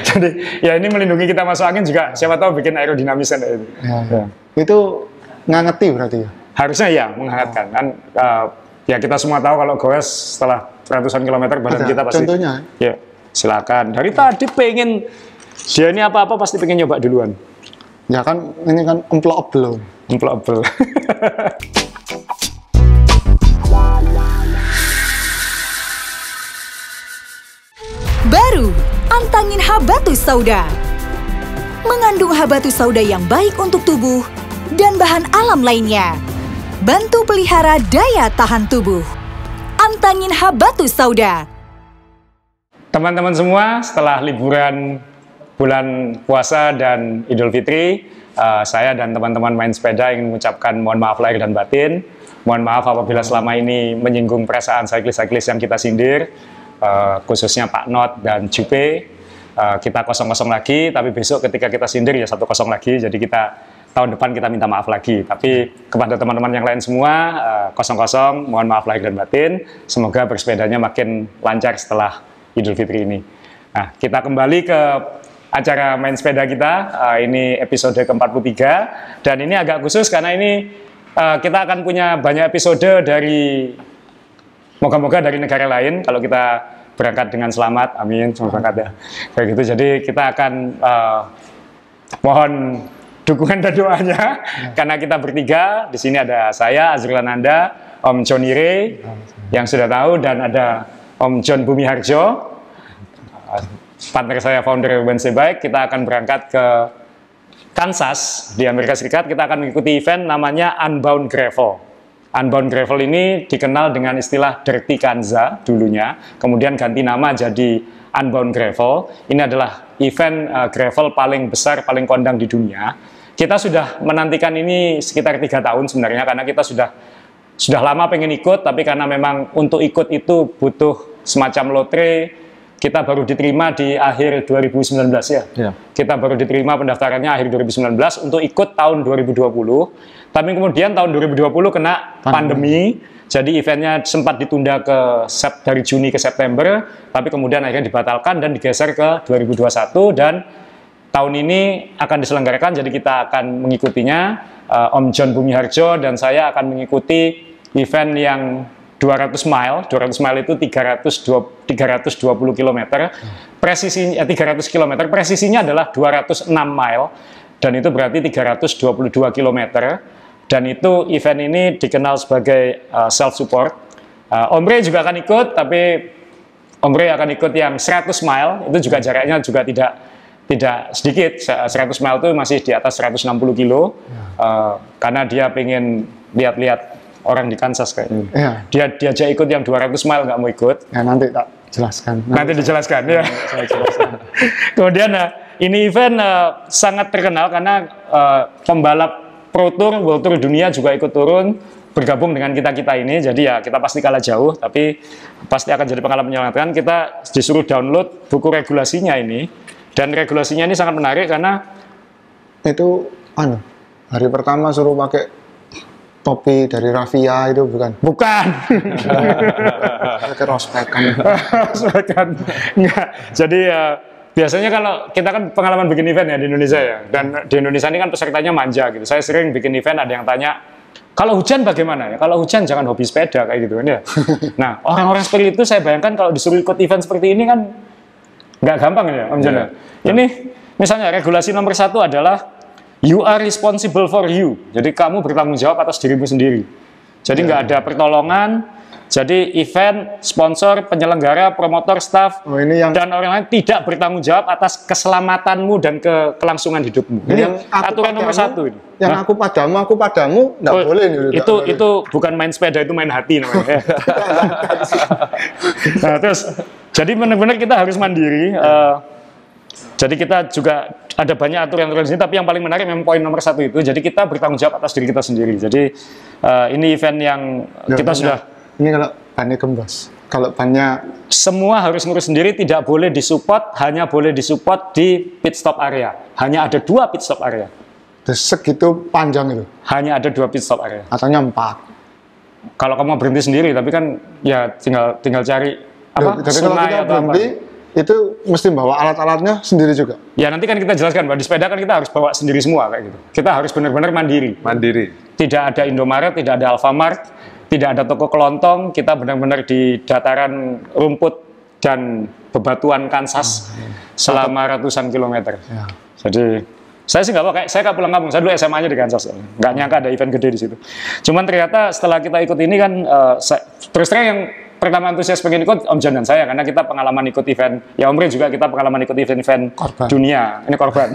Jadi ya ini melindungi kita masuk angin juga, siapa tahu bikin aerodinamis kan itu. Ya. Itu ngangeti berarti ya? Harusnya ya menghangatkan kan. Ya kita semua tahu kalau goes setelah ratusan kilometer badan kita pasti. Contohnya? Ya silakan. Dari tadi pengen dia ini apa-apa pasti pengen nyoba duluan. Ya kan ini kan employable. Employable. Baru, Antangin Habatus Sauda. Mengandung habatus sauda yang baik untuk tubuh dan bahan alam lainnya. Bantu pelihara daya tahan tubuh. Antangin Habatus Sauda. Teman-teman semua, setelah liburan bulan puasa dan Idul Fitri, saya dan teman-teman main sepeda ingin mengucapkan mohon maaf lahir dan batin. Mohon maaf apabila selama ini menyinggung perasaan cyclist-cyclist yang kita sindir. Khususnya Pak Not dan Jupe, kita 0-0 lagi, tapi besok ketika kita sindir ya 1-0 lagi, jadi kita tahun depan kita minta maaf lagi. Tapi kepada teman-teman yang lain semua, 0-0, mohon maaf lahir dan batin, semoga bersepedanya makin lancar setelah Idul Fitri ini. Nah, kita kembali ke acara main sepeda kita, ini episode ke-43, dan ini agak khusus karena ini kita akan punya banyak episode dari moga-moga dari negara lain kalau kita berangkat dengan selamat, amin, semoga berangkat ya. Kayak gitu, jadi kita akan mohon dukungan dan doanya karena kita bertiga. Di sini ada saya, Azrul Ananda, Om John Ire, yang sudah tahu, dan ada Om John Bumiharjo, partner saya, founder Wednesday Bike. Kita akan berangkat ke Kansas di Amerika Serikat. Kita akan mengikuti event namanya Unbound Gravel. Unbound Gravel ini dikenal dengan istilah Dirty Kanza dulunya, kemudian ganti nama jadi Unbound Gravel. Ini adalah event gravel paling besar, paling kondang di dunia. Kita sudah menantikan ini sekitar 3 tahun sebenarnya, karena kita sudah lama pengen ikut, tapi karena memang untuk ikut itu butuh semacam lotre. Kita baru diterima di akhir 2019 ya. Kita baru diterima pendaftarannya akhir 2019 untuk ikut tahun 2020. Tapi kemudian tahun 2020 kena pandemi. Jadi eventnya sempat ditunda dari Juni ke September, tapi kemudian akhirnya dibatalkan dan digeser ke 2021, dan tahun ini akan diselenggarakan. Jadi kita akan mengikutinya. Om John Bumiharjo dan saya akan mengikuti event yang 200 mile. 200 mile itu 320 km. Presisinya 300 km. Presisinya adalah 206 mile, dan itu berarti 322 km. Dan itu event ini dikenal sebagai self support. Om Ray juga akan ikut, tapi Om Ray akan ikut yang 100 mile. Itu juga jaraknya juga tidak sedikit. 100 mile itu masih di atas 160 kilo. Karena dia pengen lihat-lihat orang di Kansas kayaknya. Dia diajak ikut yang 200 mile, nggak mau ikut. Ya, nanti tak jelaskan. Nanti dijelaskan ya. Saya jelaskan. Kemudian ini event sangat terkenal karena pembalap Pro Tour, World Tour dunia juga ikut turun bergabung dengan kita ini. Jadi ya kita pasti kalah jauh, tapi pasti akan jadi pengalaman menyenangkan. Kita disuruh download buku regulasinya ini, dan regulasinya ini sangat menarik karena itu hari pertama suruh pakai topi dari Raffia itu bukan? Bukan. Pakai rospekan. Rospekan. Enggak. Jadi biasanya kalau kita kan pengalaman bikin event ya di Indonesia ya, dan di Indonesia ini kan pesertanya manja gitu. Saya sering bikin event, ada yang tanya, kalau hujan bagaimana ya? Kalau hujan jangan hobi sepeda kayak gitu kan ya. Nah, orang-orang seperti itu saya bayangkan kalau disuruh ikut event seperti ini kan nggak gampang ya, Om John. Ini misalnya regulasi nomor 1 adalah you are responsible for you. Jadi kamu bertanggung jawab atas dirimu sendiri. Jadi nggak ada pertolongan. Jadi event, sponsor, penyelenggara, promotor, staff, dan orang lain tidak bertanggung jawab atas keselamatanmu dan kelangsungan hidupmu. Ini aturan nomor 1 ini. Yang aku padamu, nggak boleh. Itu bukan main sepeda, itu main hati namanya. Nah, terus, jadi benar-benar kita harus mandiri. Jadi kita juga ada banyak aturan di sini, tapi yang paling menarik memang poin nomor 1 itu. Jadi kita bertanggung jawab atas diri kita sendiri. Jadi ini event yang kita sudah. Ini kalau bannya gembos, kalau bannya semua harus ngurus sendiri, tidak boleh disupport, hanya boleh disupport di pit stop area. Hanya ada 2 pit stop area. Segitu panjang itu? Hanya ada 2 pit stop area. Katanya 4. Kalau kamu mau berhenti sendiri, tapi kan ya tinggal cari apa? Jadi sungai kalau kita berhenti, itu mesti bawa alat-alatnya sendiri juga? Ya nanti kan kita jelaskan bahwa di sepeda kan kita harus bawa sendiri semua kayak gitu. Kita harus benar-benar mandiri. Mandiri. Tidak ada Indomaret, tidak ada Alfamart, tidak ada toko kelontong. Kita benar-benar di dataran rumput dan bebatuan Kansas selama ratusan kilometer. Ya. Jadi saya sih nggak pakai, saya nggak pulang kampung. Saya dulu SMA-nya di Kansas, nggak nyangka ada event gede di situ. Cuman ternyata setelah kita ikut ini kan, terus terang yang pertama antusias pengen ikut Om John dan saya, karena kita pengalaman ikut event, ya Om Rin juga kita pengalaman ikut event-event dunia, ini korban.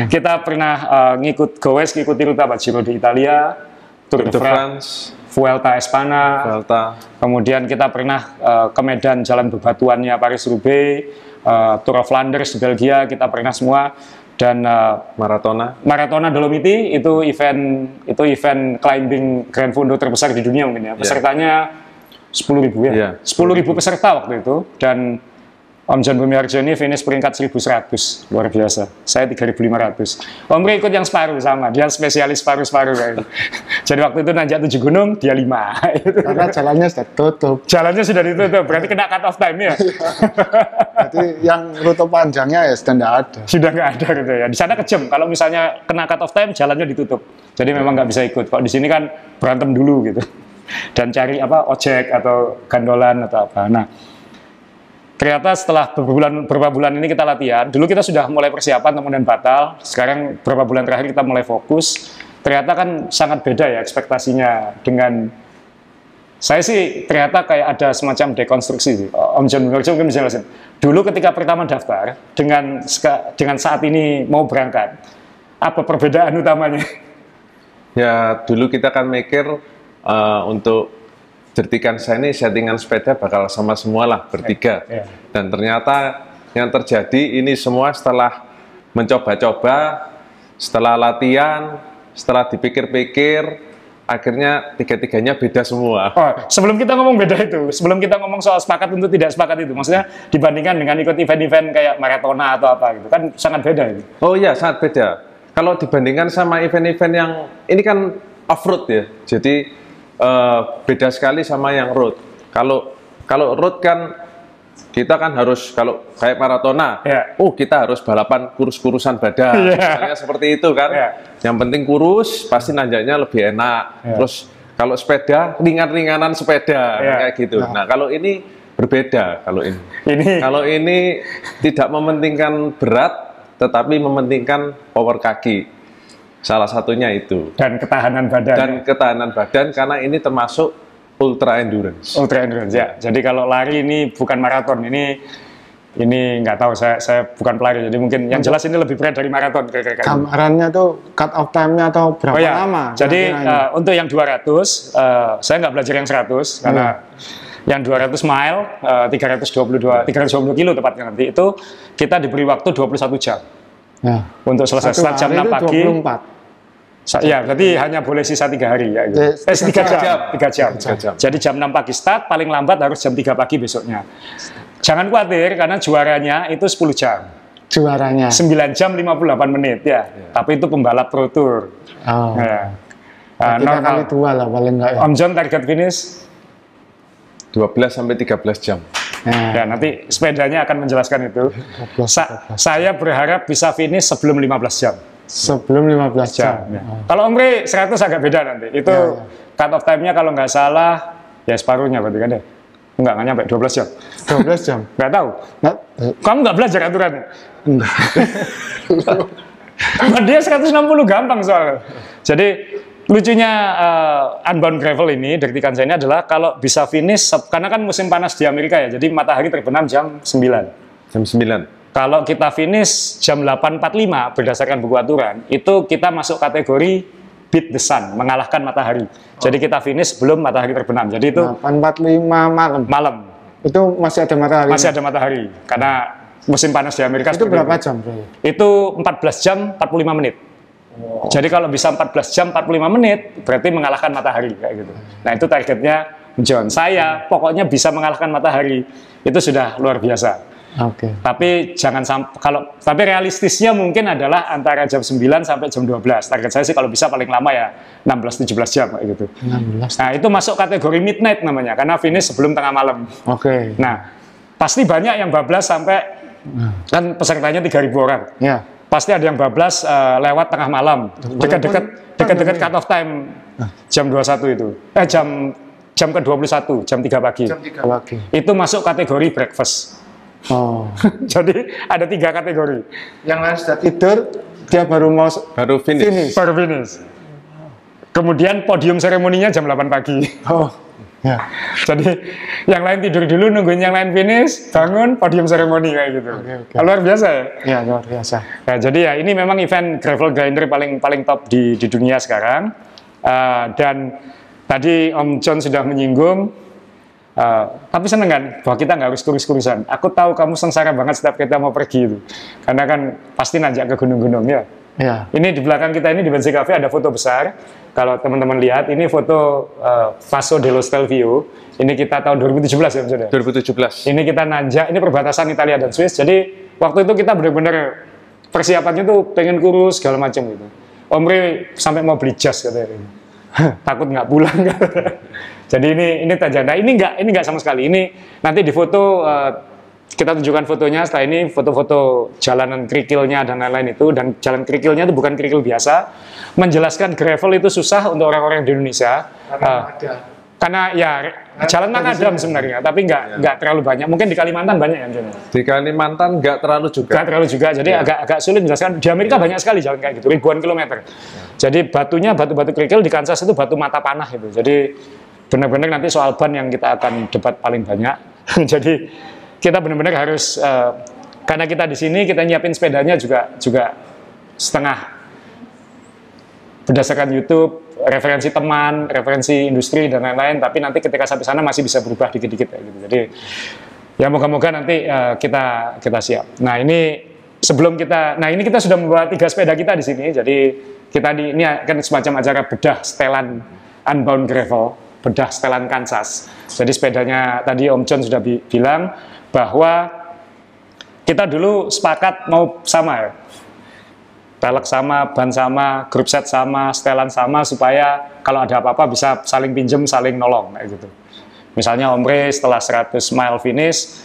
Kita pernah ngikut Goes, ngikuti Ruta Giro di Italia, Tour de France, Vuelta Espana, kemudian kita pernah ke medan jalan bebatuannya Paris-Roubaix, Tour of Flanders di Belgia, kita pernah semua. Dan Maratona Dolomiti itu event climbing Grand Fondo terbesar di dunia mungkin ya. Pesertanya 10.000 ya. 10.000 peserta waktu itu, dan Om John Bumiharjo ini finish peringkat 1.100, luar biasa. Saya 3.500. Om Ri ikut yang separuh sama, dia spesialis separuh kayak. Jadi waktu itu nanjak 7 gunung, dia 5. Karena jalannya sudah tutup. Jalannya sudah ditutup, berarti kena cut off time ya. Berarti yang rute panjangnya ya sudah nggak ada. Sudah nggak ada gitu ya. Di sana kejam, kalau misalnya kena cut off time, jalannya ditutup. Jadi memang nggak bisa ikut. Kalau di sini kan berantem dulu gitu. Dan cari ojek atau gandolan atau apa. Nah, ternyata setelah beberapa bulan ini kita latihan, dulu kita sudah mulai persiapan kemudian batal, sekarang beberapa bulan terakhir kita mulai fokus. Ternyata kan sangat beda ya ekspektasinya dengan saya sih. Ternyata kayak ada semacam dekonstruksi sih. Om John Bumiharjo mungkin bisa jelasin. Dulu ketika pertama daftar dengan saat ini mau berangkat, apa perbedaan utamanya? Ya dulu kita kan mikir untuk jertikan saya ini settingan sepeda bakal sama semua lah, bertiga. Dan ternyata yang terjadi ini semua setelah mencoba-coba, setelah latihan, setelah dipikir-pikir, akhirnya tiga-tiganya beda semua. Sebelum kita ngomong beda itu, sebelum kita ngomong soal sepakat untuk tidak sepakat itu, maksudnya dibandingkan dengan ikut event-event kayak Maratona atau apa gitu, kan sangat beda itu. Oh iya, sangat beda. Kalau dibandingkan sama event-event yang, ini kan off-road ya, jadi beda sekali sama yang road. Kalau road kan kita kan harus, kalau kayak Maratona, kita harus balapan kurus-kurusan badan, misalnya seperti itu kan. Yang penting kurus, pasti nanjaknya lebih enak. Terus kalau sepeda, ringan-ringanan sepeda kayak gitu. Nah kalau ini berbeda. Kalau ini tidak mementingkan berat, tetapi mementingkan power kaki. Salah satunya itu. Dan ketahanan badan. Karena ini termasuk ultra endurance. Ultra endurance ya. Jadi kalau lari ini bukan maraton, ini nggak tahu, saya bukan pelari, jadi mungkin yang jelas ini lebih berat dari maraton. Gambarannya tuh cut off time-nya atau berapa lama? Jadi untuk yang 200, saya nggak belajar yang 100 karena yang 200 mile, 320 kilo tepatnya nanti itu kita diberi waktu 21 jam. Untuk selesai start jam 6 pagi. 24. Ya, berarti hanya boleh sisa 3 hari ya. Gitu. 3 jam. Jadi jam 6 pagi start, paling lambat harus jam 3 pagi besoknya. Jangan khawatir karena juaranya itu 10 jam. Juaranya 9 jam 58 menit ya. Tapi itu pembalap Pro Tour. Normal kali 2 lah paling enggak ya. Om John target finish 12 sampai 13 jam. Ya, nanti sepedanya akan menjelaskan itu. Saya berharap bisa finish sebelum 15 jam. Sebelum 15 jam. Kalau Om Ri 100 agak beda nanti. Itu cut off time-nya kalau nggak salah ya separuhnya berarti kan deh. Nggak nyampe 12 jam. 12 jam? Nggak tahu. Kamu nggak belajar aturannya? Enggak. Dia 160 gampang soalnya. Jadi lucunya Unbound Gravel ini, Dirty Kansas ini adalah kalau bisa finish, karena kan musim panas di Amerika ya, jadi matahari terbenam jam 9. Jam 9. Kalau kita finish jam 8.45 berdasarkan buku aturan, itu kita masuk kategori beat the sun, mengalahkan matahari. Jadi kita finish sebelum matahari terbenam. Jadi itu 8.45 malam. Itu masih ada matahari? Masih ada matahari, karena musim panas di Amerika. Itu berapa jam? Itu 14 jam 45 menit. Jadi kalau bisa 14 jam 45 menit, berarti mengalahkan matahari kayak gitu. Nah itu targetnya John. Saya pokoknya bisa mengalahkan matahari. Itu sudah luar biasa. Tapi jangan tapi realistisnya mungkin adalah antara jam 9 sampai jam 12. Target saya sih kalau bisa paling lama ya 16-17 jam kayak gitu. 16. Nah, itu masuk kategori midnight namanya karena finish sebelum tengah malam. Nah, pasti banyak yang bablas sampai kan pesertanya 3.000 orang. Ya. Pasti ada yang bablas lewat tengah malam, dekat-dekat cut off time jam 21 itu. Jam ke-21, jam 3 pagi. Jam 3 pagi. Itu masuk kategori breakfast. Oh. Jadi ada 3 kategori. Yang lain sudah tidur, dia baru finish. Baru finish. Kemudian podium seremoninya jam 8 pagi. Oh. Ya. Jadi yang lain tidur dulu, nungguin yang lain finish, bangun, podium seremoni kayak gitu. Oke. Luar biasa ya? Ya, luar biasa. Nah, jadi ya ini memang event gravel grinder paling top di dunia sekarang. Dan tadi Om John sudah menyinggung, tapi seneng kan bahwa kita nggak harus kurus-kurusan. Aku tahu kamu sengsara banget setiap kita mau pergi itu, karena kan pasti nanjak ke gunung-gunung ya. Ya. Ini di belakang kita ini di Bensi Cafe ada foto besar. Kalau teman-teman lihat, ini foto Passo dello Stelvio. Ini kita tahun 2017 ya, Om John? 2017. Ini kita nanjak, ini perbatasan Italia dan Swiss. Jadi waktu itu kita benar-benar persiapannya tuh pengen kurus segala macam gitu. Omri sampai mau beli jas katanya. Takut nggak pulang. Jadi ini tajana. Ini nggak sama sekali. Ini nanti di foto kita tunjukkan fotonya. Setelah ini foto-foto jalanan kerikilnya dan lain-lain itu. Dan jalan kerikilnya itu bukan kerikil biasa. Menjelaskan gravel itu susah untuk orang-orang di Indonesia. Karena ya jalan makadam sebenarnya, tapi nggak terlalu banyak. Mungkin di Kalimantan banyak ya, John? Di Kalimantan nggak terlalu juga. Nggak terlalu juga, jadi agak sulit menjelaskan. Di Amerika banyak sekali jalan kayak gitu, ribuan kilometer. Jadi batunya batu-batu kerikil, di Kansas itu batu mata panah itu. Jadi benar-benar nanti soal ban yang kita akan debat paling banyak. Jadi kita benar-benar harus karena kita di sini kita nyiapin sepedanya juga setengah berdasarkan YouTube, referensi teman, referensi industri dan lain-lain. Tapi nanti ketika sampai sana masih bisa berubah dikit-dikit ya, gitu. Jadi ya moga-moga nanti kita siap. Nah ini sebelum ini kita sudah membawa 3 sepeda kita di sini. Jadi ini akan semacam acara bedah setelan Unbound Gravel, bedah setelan Kansas. Jadi sepedanya tadi Om John sudah bilang bahwa kita dulu sepakat mau sama ya. Pelek sama, ban sama, grup set sama, setelan sama, supaya kalau ada apa-apa bisa saling pinjem, saling nolong kayak gitu. Misalnya Omre setelah 100 mile finish,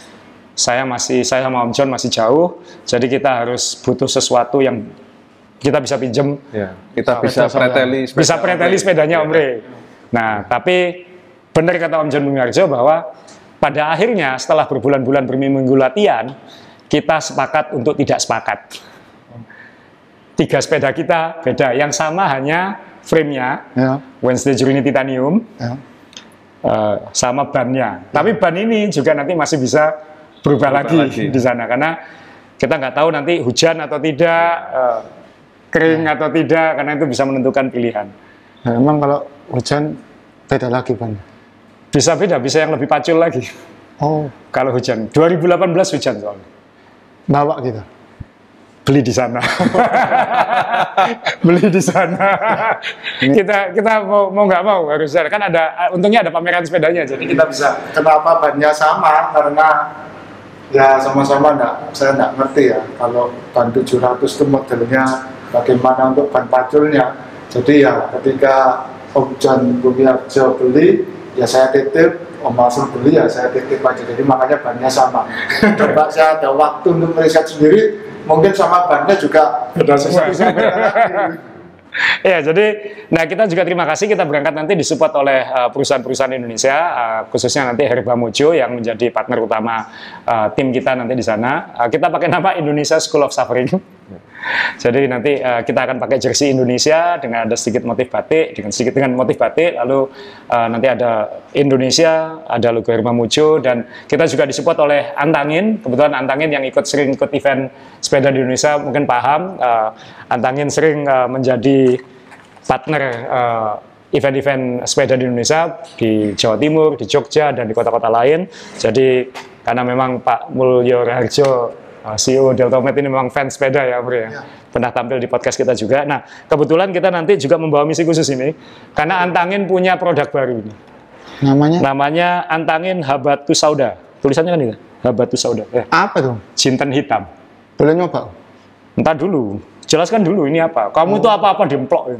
saya sama Om John masih jauh, jadi kita harus butuh sesuatu yang kita bisa pinjem. Ya, kita bisa preteli sepedanya Omre. Nah, tapi benar kata Om John Bumiarjo bahwa pada akhirnya setelah berbulan-bulan berminggu latihan, kita sepakat untuk tidak sepakat. 3 sepeda kita beda, yang sama hanya frame-nya, Wednesday Journey Titanium, sama bannya. Tapi ban ini juga nanti masih bisa berubah lagi di sana, karena kita nggak tahu nanti hujan atau tidak, kering atau tidak, karena itu bisa menentukan pilihan. Nah, emang kalau hujan beda lagi ban? Bisa beda, bisa yang lebih pacul lagi. Oh, kalau hujan, 2018 hujan soalnya. Bawa gitu? Beli di sana. Beli di sana. kita mau nggak mau harus kan untungnya ada pameran sepedanya, jadi kita bisa. Kenapa bannya sama? Karena ya sama-sama saya nggak ngerti ya. Kalau ban 700 itu modelnya bagaimana untuk ban paculnya. Jadi ya ketika Om John Bumiarjo beli, ya saya titip. Om Masul beli, ya saya titip aja. Jadi makanya bannya sama. Coba saya ada waktu untuk meriset sendiri, mungkin sama bannya juga beda semua. Ya, jadi kita juga terima kasih, kita berangkat nanti disupport oleh perusahaan-perusahaan Indonesia, khususnya nanti Herba Mojo yang menjadi partner utama tim kita nanti di sana. Kita pakai nama Indonesia School of Suffering. Jadi nanti kita akan pakai jersey Indonesia dengan ada sedikit motif batik, dengan motif batik, lalu nanti ada Indonesia, ada logo Herba Mojo, dan kita juga disupport oleh Antangin. Kebetulan Antangin yang sering ikut event sepeda di Indonesia mungkin paham, Antangin sering menjadi partner event-event sepeda di Indonesia di Jawa Timur, di Jogja, dan di kota-kota lain. Jadi karena memang Pak Mulyo Raharjo, CEO Deltomed ini memang fans sepeda ya, Bro ya. Pernah tampil di podcast kita juga. Nah, kebetulan kita nanti juga membawa misi khusus ini karena Antangin punya produk baru ini. Namanya Antangin Habbatu Sauda. Tulisannya kan itu, Habbatu Sauda. Apa tuh? Jinten hitam. Boleh nyoba? Entar dulu. jelaskan dulu ini apa. Kamu itu apa-apa dimplok.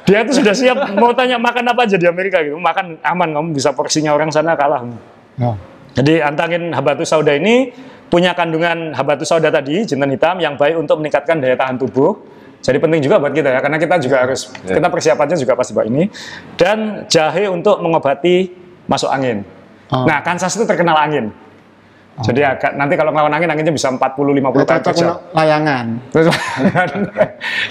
Dia itu sudah siap mau tanya makan apa aja di Amerika gitu. Makan aman, kamu bisa porsinya orang sana kalah. Jadi antangin habatus sauda ini punya kandungan habatus sauda tadi, jinten hitam yang baik untuk meningkatkan daya tahan tubuh. Jadi penting juga buat kita ya, karena kita juga harus, kita persiapannya juga pasti buat ini. Dan jahe untuk mengobati masuk angin. Nah, Kansas itu terkenal angin. Jadi nanti kalau ngelawan angin, anginnya bisa 40-50 km per jam. Layangan.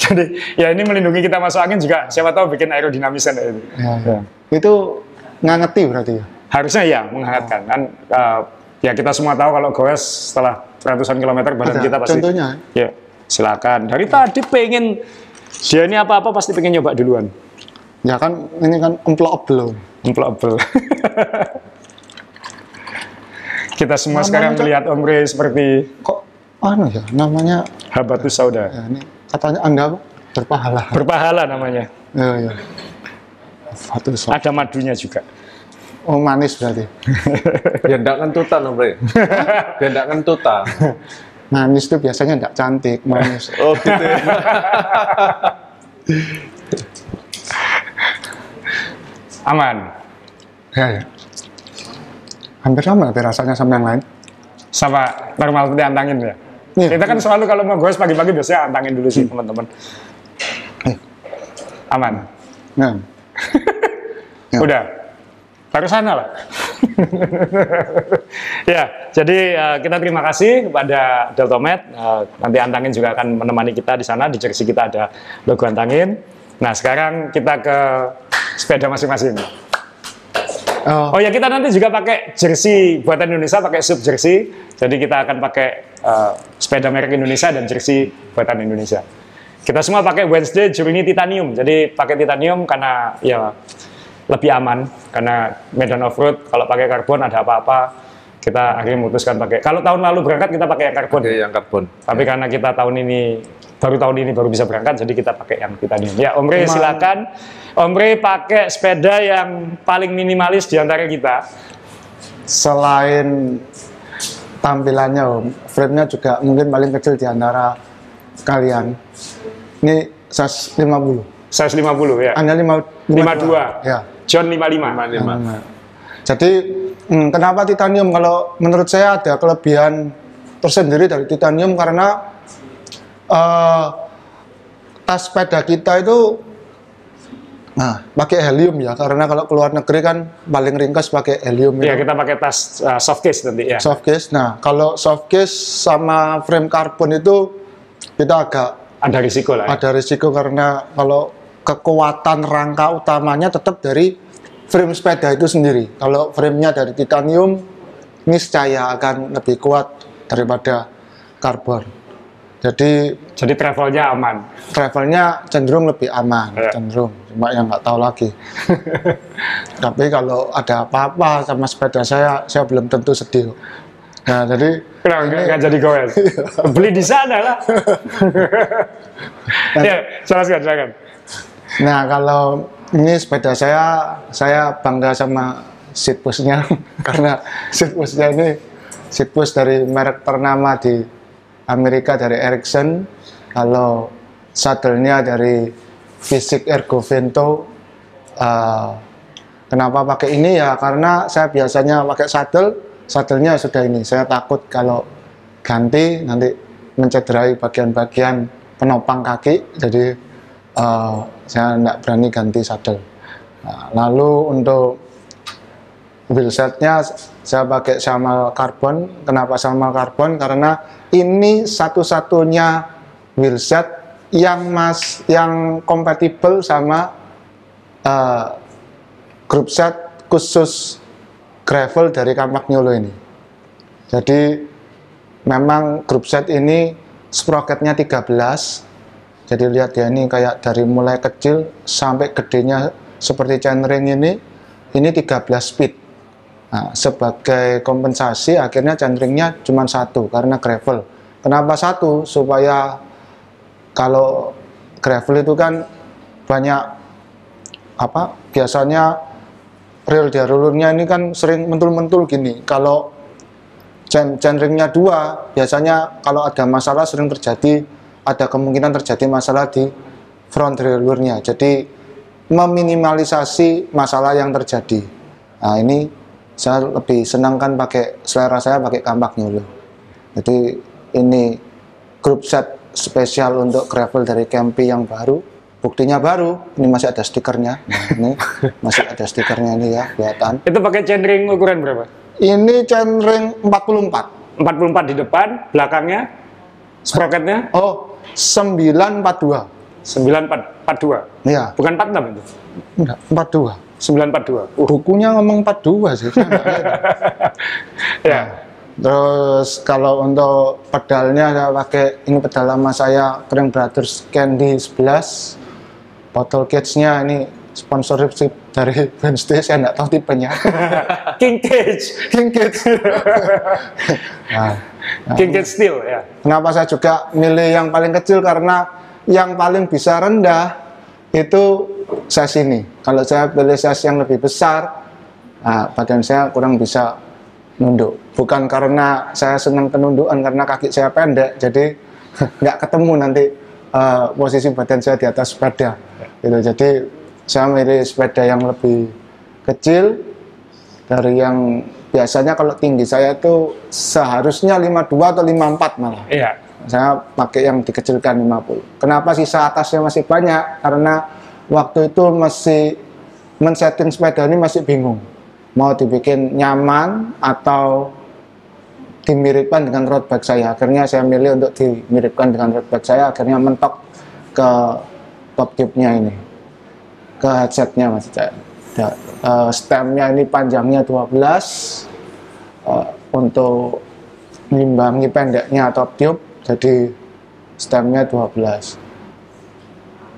Jadi ya ini melindungi kita masuk angin juga, siapa tahu bikin aerodinamisnya itu. Ya. Itu ngangeti berarti ya? Harusnya ya, menghangatkan. Kan ya kita semua tahu kalau goes setelah ratusan kilometer badan kita pasti. Contohnya? Ya, silakan. Dari tadi pengen, dia ini apa-apa pasti pengen nyoba duluan. Ya kan, ini kan emploable. Kita semua namanya sekarang melihat Om Rey seperti kok ya namanya habatus sauda. Ya, ini katanya Anda berpahala. Berpahala namanya. Ya. Ada madunya juga. Oh, manis berarti. Ya enggak kentutan Om Rey. Dia enggak kentutan. Manis itu biasanya enggak cantik, manis. Oh gitu ya. Aman. Ya. Hampir sama rasanya sama yang lain. Sama normal seperti antangin ya. Kita kan selalu kalau mau goes pagi-pagi biasanya antangin dulu sih teman-teman. Aman. Udah. Baru sana lah. Ya, jadi kita terima kasih kepada Deltomed. Nanti antangin juga akan menemani kita di sana. Di jersey kita ada logo antangin. Nah, sekarang kita ke sepeda masing-masing. Oh ya, kita nanti juga pakai jersey buatan Indonesia, pakai sub jersey. Jadi kita akan pakai sepeda merek Indonesia dan jersey buatan Indonesia. Kita semua pakai Wednesday Journey titanium. Jadi pakai titanium karena ya lebih aman. Karena medan off-road kalau pakai karbon ada apa-apa, kita akhirnya memutuskan pakai. Kalau tahun lalu berangkat kita pakai yang karbon. Yang karbon. Tapi karena kita tahun ini baru bisa berangkat, jadi kita pakai yang titanium. Ya, Om Rey silakan. Om Rey pakai sepeda yang paling minimalis di antara kita. Selain tampilannya, Om, frame-nya juga mungkin paling kecil di antara kalian. Ini size 50. Size 50 ya. Anda 52. Ya. John 55. Jadi kenapa titanium? Kalau menurut saya ada kelebihan tersendiri dari titanium karena tas sepeda kita itu pakai helium ya, karena kalau keluar negeri kan paling ringkas pakai helium. Iya, kita pakai tas soft case nanti ya. Soft case. Nah, kalau soft case sama frame karbon itu kita agak ada risiko lah. Ya? Ada risiko karena kalau kekuatan rangka utamanya tetap dari frame sepeda itu sendiri. Kalau framenya dari titanium, niscaya akan lebih kuat daripada karbon. Jadi travelnya aman. Travelnya cenderung lebih aman, ya. Cenderung. Cuma yang nggak tahu lagi. Tapi kalau ada apa-apa sama sepeda saya belum tentu sedih. Nah, jadi nggak jadi goes. Beli di sana lah. Ya, silakan. Nah, kalau ini sepeda saya bangga sama seatpost-nya karena seatpost-nya ini seatpost dari merek ternama di Amerika, dari Ericsson. Kalau saddle-nya dari Physic Ergo Vento. Kenapa pakai ini ya? Karena saya biasanya pakai saddle-nya sudah ini. Saya takut kalau ganti nanti mencederai bagian-bagian penopang kaki. Jadi saya tidak berani ganti saddle. Nah, lalu untuk wheelsetnya saya pakai Shamal karbon. Kenapa Shamal karbon? Karena ini satu-satunya wheelset yang kompatibel sama group set khusus gravel dari Campagnolo ini. Jadi memang group set ini sprocketnya 13. Jadi lihat ya, ini kayak dari mulai kecil sampai gedenya seperti chainring ini 13 speed. Nah, sebagai kompensasi akhirnya chainringnya cuma 1 karena gravel. Kenapa 1? Supaya kalau gravel itu kan banyak biasanya rel diarulurnya ini kan sering mentul-mentul gini. Kalau chainringnya 2, biasanya kalau ada masalah sering terjadi, ada kemungkinan terjadi masalah di front derailleurnya. Jadi meminimalisasi masalah yang terjadi. Nah ini saya lebih senang kan pakai, selera saya pakai kampak New Look. Jadi ini grup set spesial untuk gravel dari Kempi yang baru. Buktinya baru, ini masih ada stikernya. Nah, ini masih ada stikernya ini ya, kelihatan. Itu pakai chainring ukuran berapa? Ini chainring 44. 44 di depan, belakangnya sprocketnya? Oh, 942. 9442. Iya. Bukan 46 itu. Enggak, 42. 942. Bukunya ngomong 42 sih. Saya nggak lihat. Ya. Terus kalau untuk pedalnya saya pakai ini pedal lama saya, Crank Brothers Candy 11. Bottle cage-nya ini sponsorship dari Wednesday, saya nggak tahu tipenya. King Cage. King Cage. Nah, King Cage Steel ya. kenapa saya juga milih yang paling kecil, karena yang paling bisa rendah itu size ini. Kalau saya pilih size yang lebih besar, nah, badan saya kurang bisa nunduk. Bukan karena saya senang penundukan, karena kaki saya pendek, jadi nggak ketemu nanti posisi badan saya di atas sepeda. Gitu. Jadi saya milih sepeda yang lebih kecil dari yang biasanya. Kalau tinggi saya itu seharusnya 52 atau 54 malah. Iya. Saya pakai yang dikecilkan 50. Kenapa sisa atasnya masih banyak? Karena waktu itu masih men-setting sepeda ini masih bingung. Mau dibikin nyaman atau dimiripkan dengan road bike saya. Akhirnya saya milih untuk dimiripkan dengan road bike saya. Akhirnya mentok ke top tube-nya ini, ke headsetnya maksud saya. Stemnya ini panjangnya 12, untuk mengimbangi pendeknya top tube, jadi stemnya 12.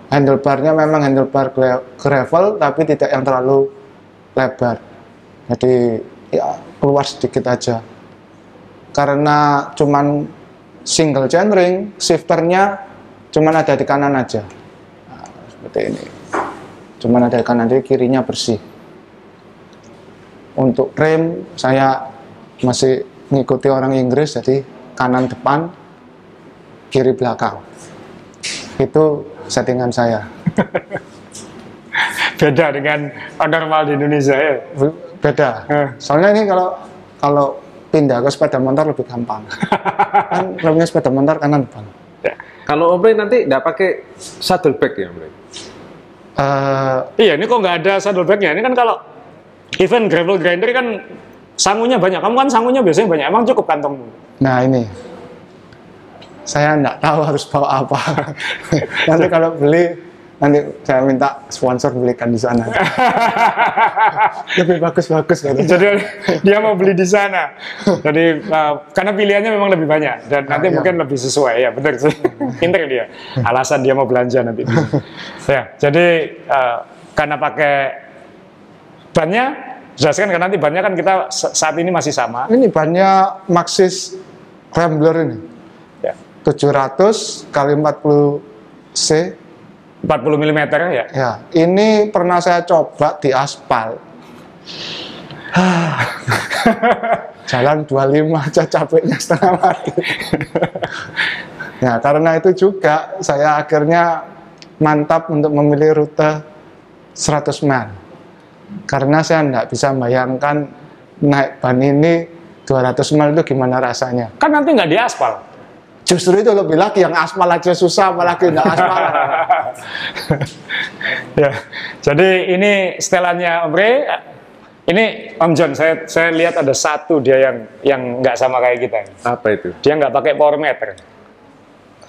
Handlebarnya memang handlebar gravel, tapi tidak yang terlalu lebar, jadi ya keluar sedikit aja. Karena cuman single chainring, shifternya cuman ada di kanan aja. Nah, seperti ini. Cuman ada di kanan, jadi kirinya bersih. Untuk rem saya masih mengikuti orang Inggris, jadi kanan depan, kiri belakang. Itu settingan saya. Beda dengan normal di Indonesia ya. Beda. Soalnya ini kalau pindah ke sepeda motor lebih gampang. Kan remnya sepeda motor kanan depan. Ya. Kalau Om Ray nanti nggak pakai saddlebag ya Om Ray? Iya, ini kok nggak ada saddlebagnya? Ini kan kalau event gravel grinder kan sangunya banyak. Kamu kan sangunya biasanya banyak. Emang cukup kantongmu? Nah ini, saya nggak tahu harus bawa apa. Nanti kalau beli, nanti saya minta sponsor belikan di sana. Lebih bagus-bagus kan. Jadi dia mau beli di sana. Jadi karena pilihannya memang lebih banyak dan nanti mungkin lebih sesuai ya, benar sih. Pinter dia. Alasan dia mau belanja nanti. Ya, jadi karena pakai bannya, jelaskan kan nanti bannya kan kita saat ini masih sama. Ini bannya Maxxis Rambler ini. Ya. 700 kali 40 C. 40 mm ya? Ya, ini pernah saya coba di aspal. Jalan 25 aja capeknya setengah mati. Ya, karena itu juga saya akhirnya mantap untuk memilih rute 100 mile. Karena saya tidak bisa bayangkan naik ban ini 200 mile itu gimana rasanya. Kan nanti nggak di aspal. Justru itu lebih lagi, yang aspal aja susah, apalagi nggak aspal. Ya, jadi ini setelannya Om Ray. Ini Om John, saya lihat ada satu dia yang nggak sama kayak kita. Apa itu? Dia nggak pakai power meter.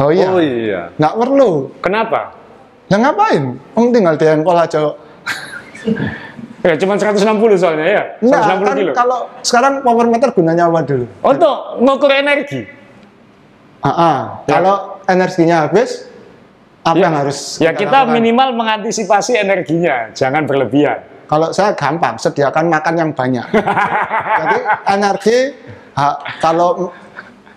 Oh iya, Oh iya. nggak perlu. Kenapa? Ya ngapain? Om tinggal diengkol aja. Ya, cuma 160 soalnya ya. 160 Nah, kan kilo. kalau sekarang power meter gunanya apa dulu? Untuk ngukur energi. Kalau energinya habis, apa yang harus Ya kita lakukan? minimal mengantisipasi energinya, jangan berlebihan. Kalau saya gampang, sediakan makan yang banyak. Jadi energi, kalau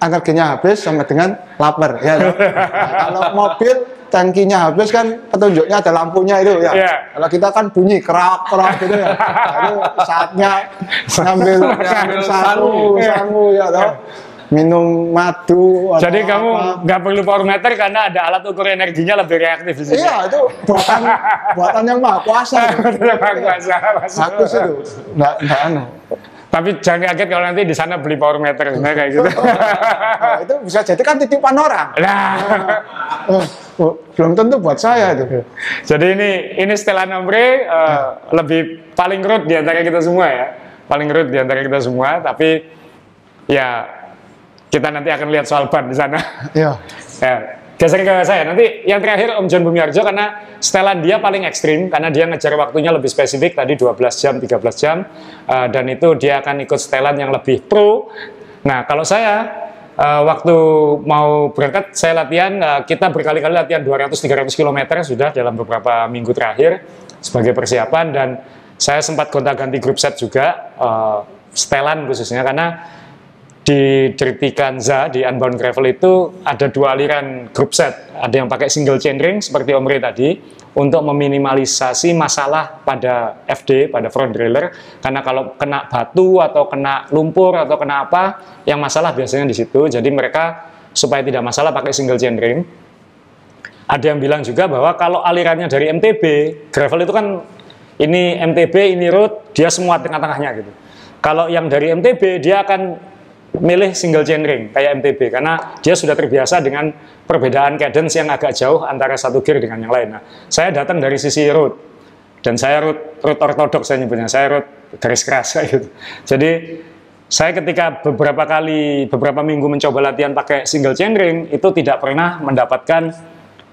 energinya habis sama dengan lapar. Ya, kan? Nah, kalau mobil tangkinya habis kan petunjuknya ada lampunya itu ya. Iya. Kalau kita kan bunyi kerak-kerak gitu ya. Lalu saatnya ngambil sangu ya toh. Minum madu. Jadi atau kamu apa. nggak perlu power meter karena ada alat ukur energinya lebih reaktif di sini. Iya, itu buatan yang maha kuasa. Bagus itu. Nggak anu. Tapi jangan kaget kalau nanti di sana beli power meter sebenarnya kayak gitu. Nah, itu bisa jadi kan titipan orang. Nah, Belum tentu buat saya itu. jadi ini setelan ombre lebih paling root di antara kita semua ya. Paling root di antara kita semua, tapi ya kita nanti akan lihat soal ban di sana. Iya. Ya, geser ke saya. Nanti yang terakhir Om John Bumiarjo karena setelan dia paling ekstrim karena dia ngejar waktunya lebih spesifik tadi 12 jam, 13 jam dan itu dia akan ikut setelan yang lebih pro. Nah, kalau saya waktu mau berangkat saya latihan kita berkali-kali latihan 200-300 km sudah dalam beberapa minggu terakhir sebagai persiapan dan saya sempat gonta-ganti grup set juga setelan khususnya karena di Dirty Kanza di Unbound Gravel itu ada dua aliran grup set, ada yang pakai single chainring seperti Om Ray tadi untuk meminimalisasi masalah pada FD, pada front derailleur karena kalau kena batu atau kena lumpur atau kena apa yang masalah biasanya di situ, jadi mereka supaya tidak masalah pakai single chainring. Ada yang bilang juga bahwa kalau alirannya dari MTB, gravel itu kan ini MTB, ini road, dia semua tengah-tengahnya gitu. Kalau yang dari MTB dia akan milih single chainring kayak MTB karena dia sudah terbiasa dengan perbedaan cadence yang agak jauh antara satu gear dengan yang lain. Nah, saya datang dari sisi road dan saya road ortodok saya nyebutnya, saya road garis keras kayak gitu. Jadi saya ketika beberapa minggu mencoba latihan pakai single chainring itu tidak pernah mendapatkan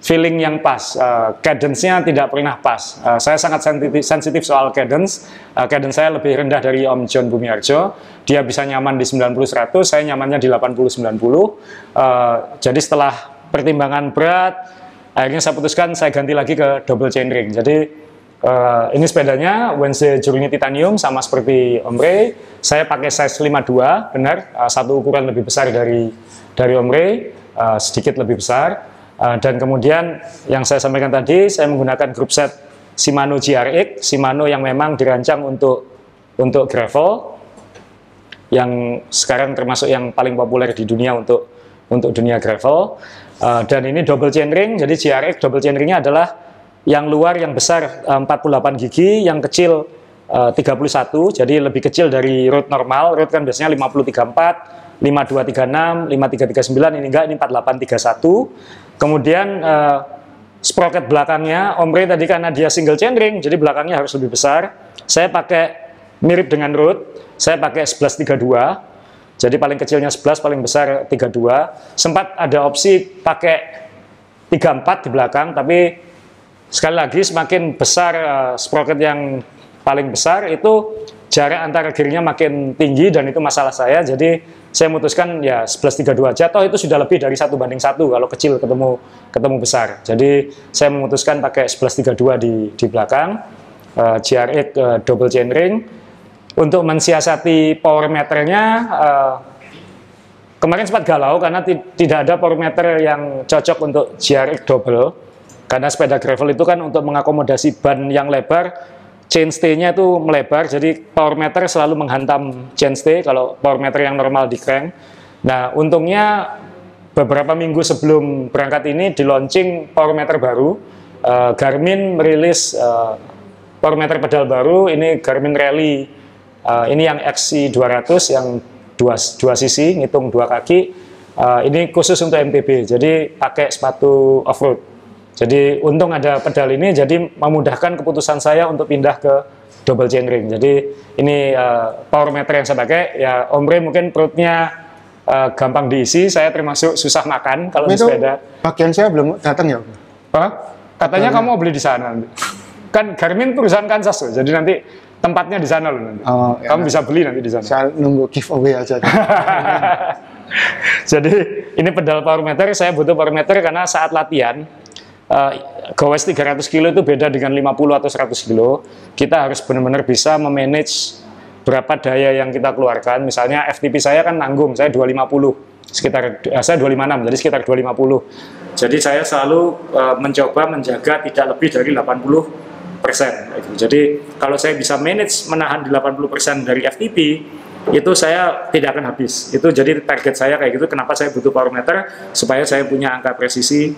feeling yang pas, cadence-nya tidak pernah pas. Saya sangat sensitif soal cadence. Cadence saya lebih rendah dari Om John Bumiarjo. Dia bisa nyaman di 90-100, saya nyamannya di 80-90. Jadi setelah pertimbangan berat, akhirnya saya putuskan saya ganti lagi ke double chainring. Jadi ini sepedanya Wednesday Journey Titanium sama seperti Om Ray. Saya pakai size 52, benar, satu ukuran lebih besar dari Om Ray, sedikit lebih besar. Dan kemudian yang saya sampaikan tadi, saya menggunakan grup set Shimano GRX, Shimano yang memang dirancang untuk gravel, yang sekarang termasuk yang paling populer di dunia untuk dunia gravel. Dan ini double chainring, jadi GRX double chainringnya adalah yang luar yang besar 48 gigi, yang kecil 31, jadi lebih kecil dari road normal. Road kan biasanya 50-34, 5236, 5339, ini enggak, ini 4831. Kemudian sprocket belakangnya Om Ray tadi karena dia single chainring, jadi belakangnya harus lebih besar. Saya pakai mirip dengan road, saya pakai 1132. Jadi paling kecilnya 11, paling besar 32. Sempat ada opsi pakai 34 di belakang, tapi sekali lagi semakin besar sprocket yang paling besar itu jarak antara gearnya makin tinggi dan itu masalah saya. Jadi saya memutuskan ya 1132 aja, toh itu sudah lebih dari 1:1 kalau kecil ketemu besar. Jadi saya memutuskan pakai 1132 di belakang, GRX double chainring. Untuk mensiasati power meternya, kemarin sempat galau karena tidak ada power meter yang cocok untuk GRX double. Karena sepeda gravel itu kan untuk mengakomodasi ban yang lebar, chainstay-nya itu melebar, jadi power meter selalu menghantam chainstay kalau power meter yang normal di crank. Nah, untungnya beberapa minggu sebelum berangkat ini di launching power meter baru, Garmin merilis power meter pedal baru, ini Garmin Rally, ini yang XC200 yang dua sisi, ngitung dua kaki, ini khusus untuk MTB, jadi pakai sepatu off-road. Jadi untung ada pedal ini, jadi memudahkan keputusan saya untuk pindah ke double chainring. Jadi ini power meter yang saya pakai, ya Om Ray mungkin perutnya gampang diisi, saya termasuk susah makan kalau di sepeda. Bagian saya belum datang ya? Hah? Katanya kamu mau beli di sana nanti. Kan Garmin perusahaan Kansas loh, jadi nanti tempatnya di sana loh nanti. Oh, ya, kamu bisa beli nanti di sana. Saya nunggu giveaway aja. Jadi ini pedal power meter, saya butuh power meter karena saat latihan, gowes 300 kilo itu beda dengan 50 atau 100 kilo. Kita harus benar-benar bisa memanage berapa daya yang kita keluarkan. Misalnya FTP saya kan nanggung, saya 250. saya 256, jadi sekitar 250. Jadi saya selalu mencoba menjaga tidak lebih dari 80%. Jadi kalau saya bisa manage menahan di 80% dari FTP, itu saya tidak akan habis. Itu jadi target saya kayak gitu. Kenapa saya butuh power meter, supaya saya punya angka presisi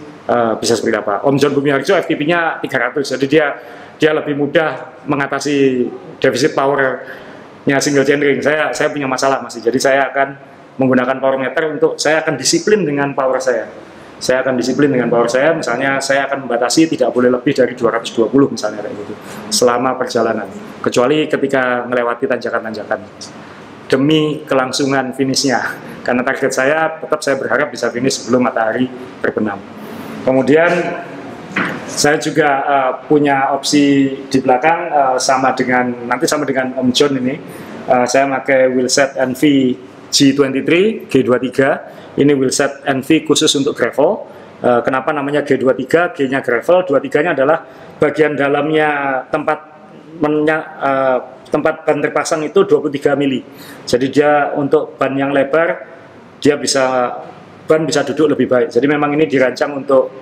bisa seperti apa. Om John Bumiharjo FTP-nya 300, jadi dia lebih mudah mengatasi defisit powernya single chain ring. Saya punya masalah masih, jadi saya akan menggunakan power meter untuk saya akan disiplin dengan power saya. Saya akan disiplin dengan power saya, misalnya saya akan membatasi tidak boleh lebih dari 220 misalnya kayak gitu selama perjalanan, kecuali ketika melewati tanjakan-tanjakan demi kelangsungan finishnya, karena target saya tetap saya berharap bisa finish sebelum matahari terbenam. Kemudian saya juga punya opsi di belakang sama dengan Om John ini, saya pakai wheelset NV G23 G23. Ini wheelset NV khusus untuk gravel. Kenapa namanya G23? G-nya gravel, 23-nya adalah bagian dalamnya tempat ban terpasang itu 23 mili. Jadi dia untuk ban yang lebar, ban bisa duduk lebih baik. Jadi memang ini dirancang untuk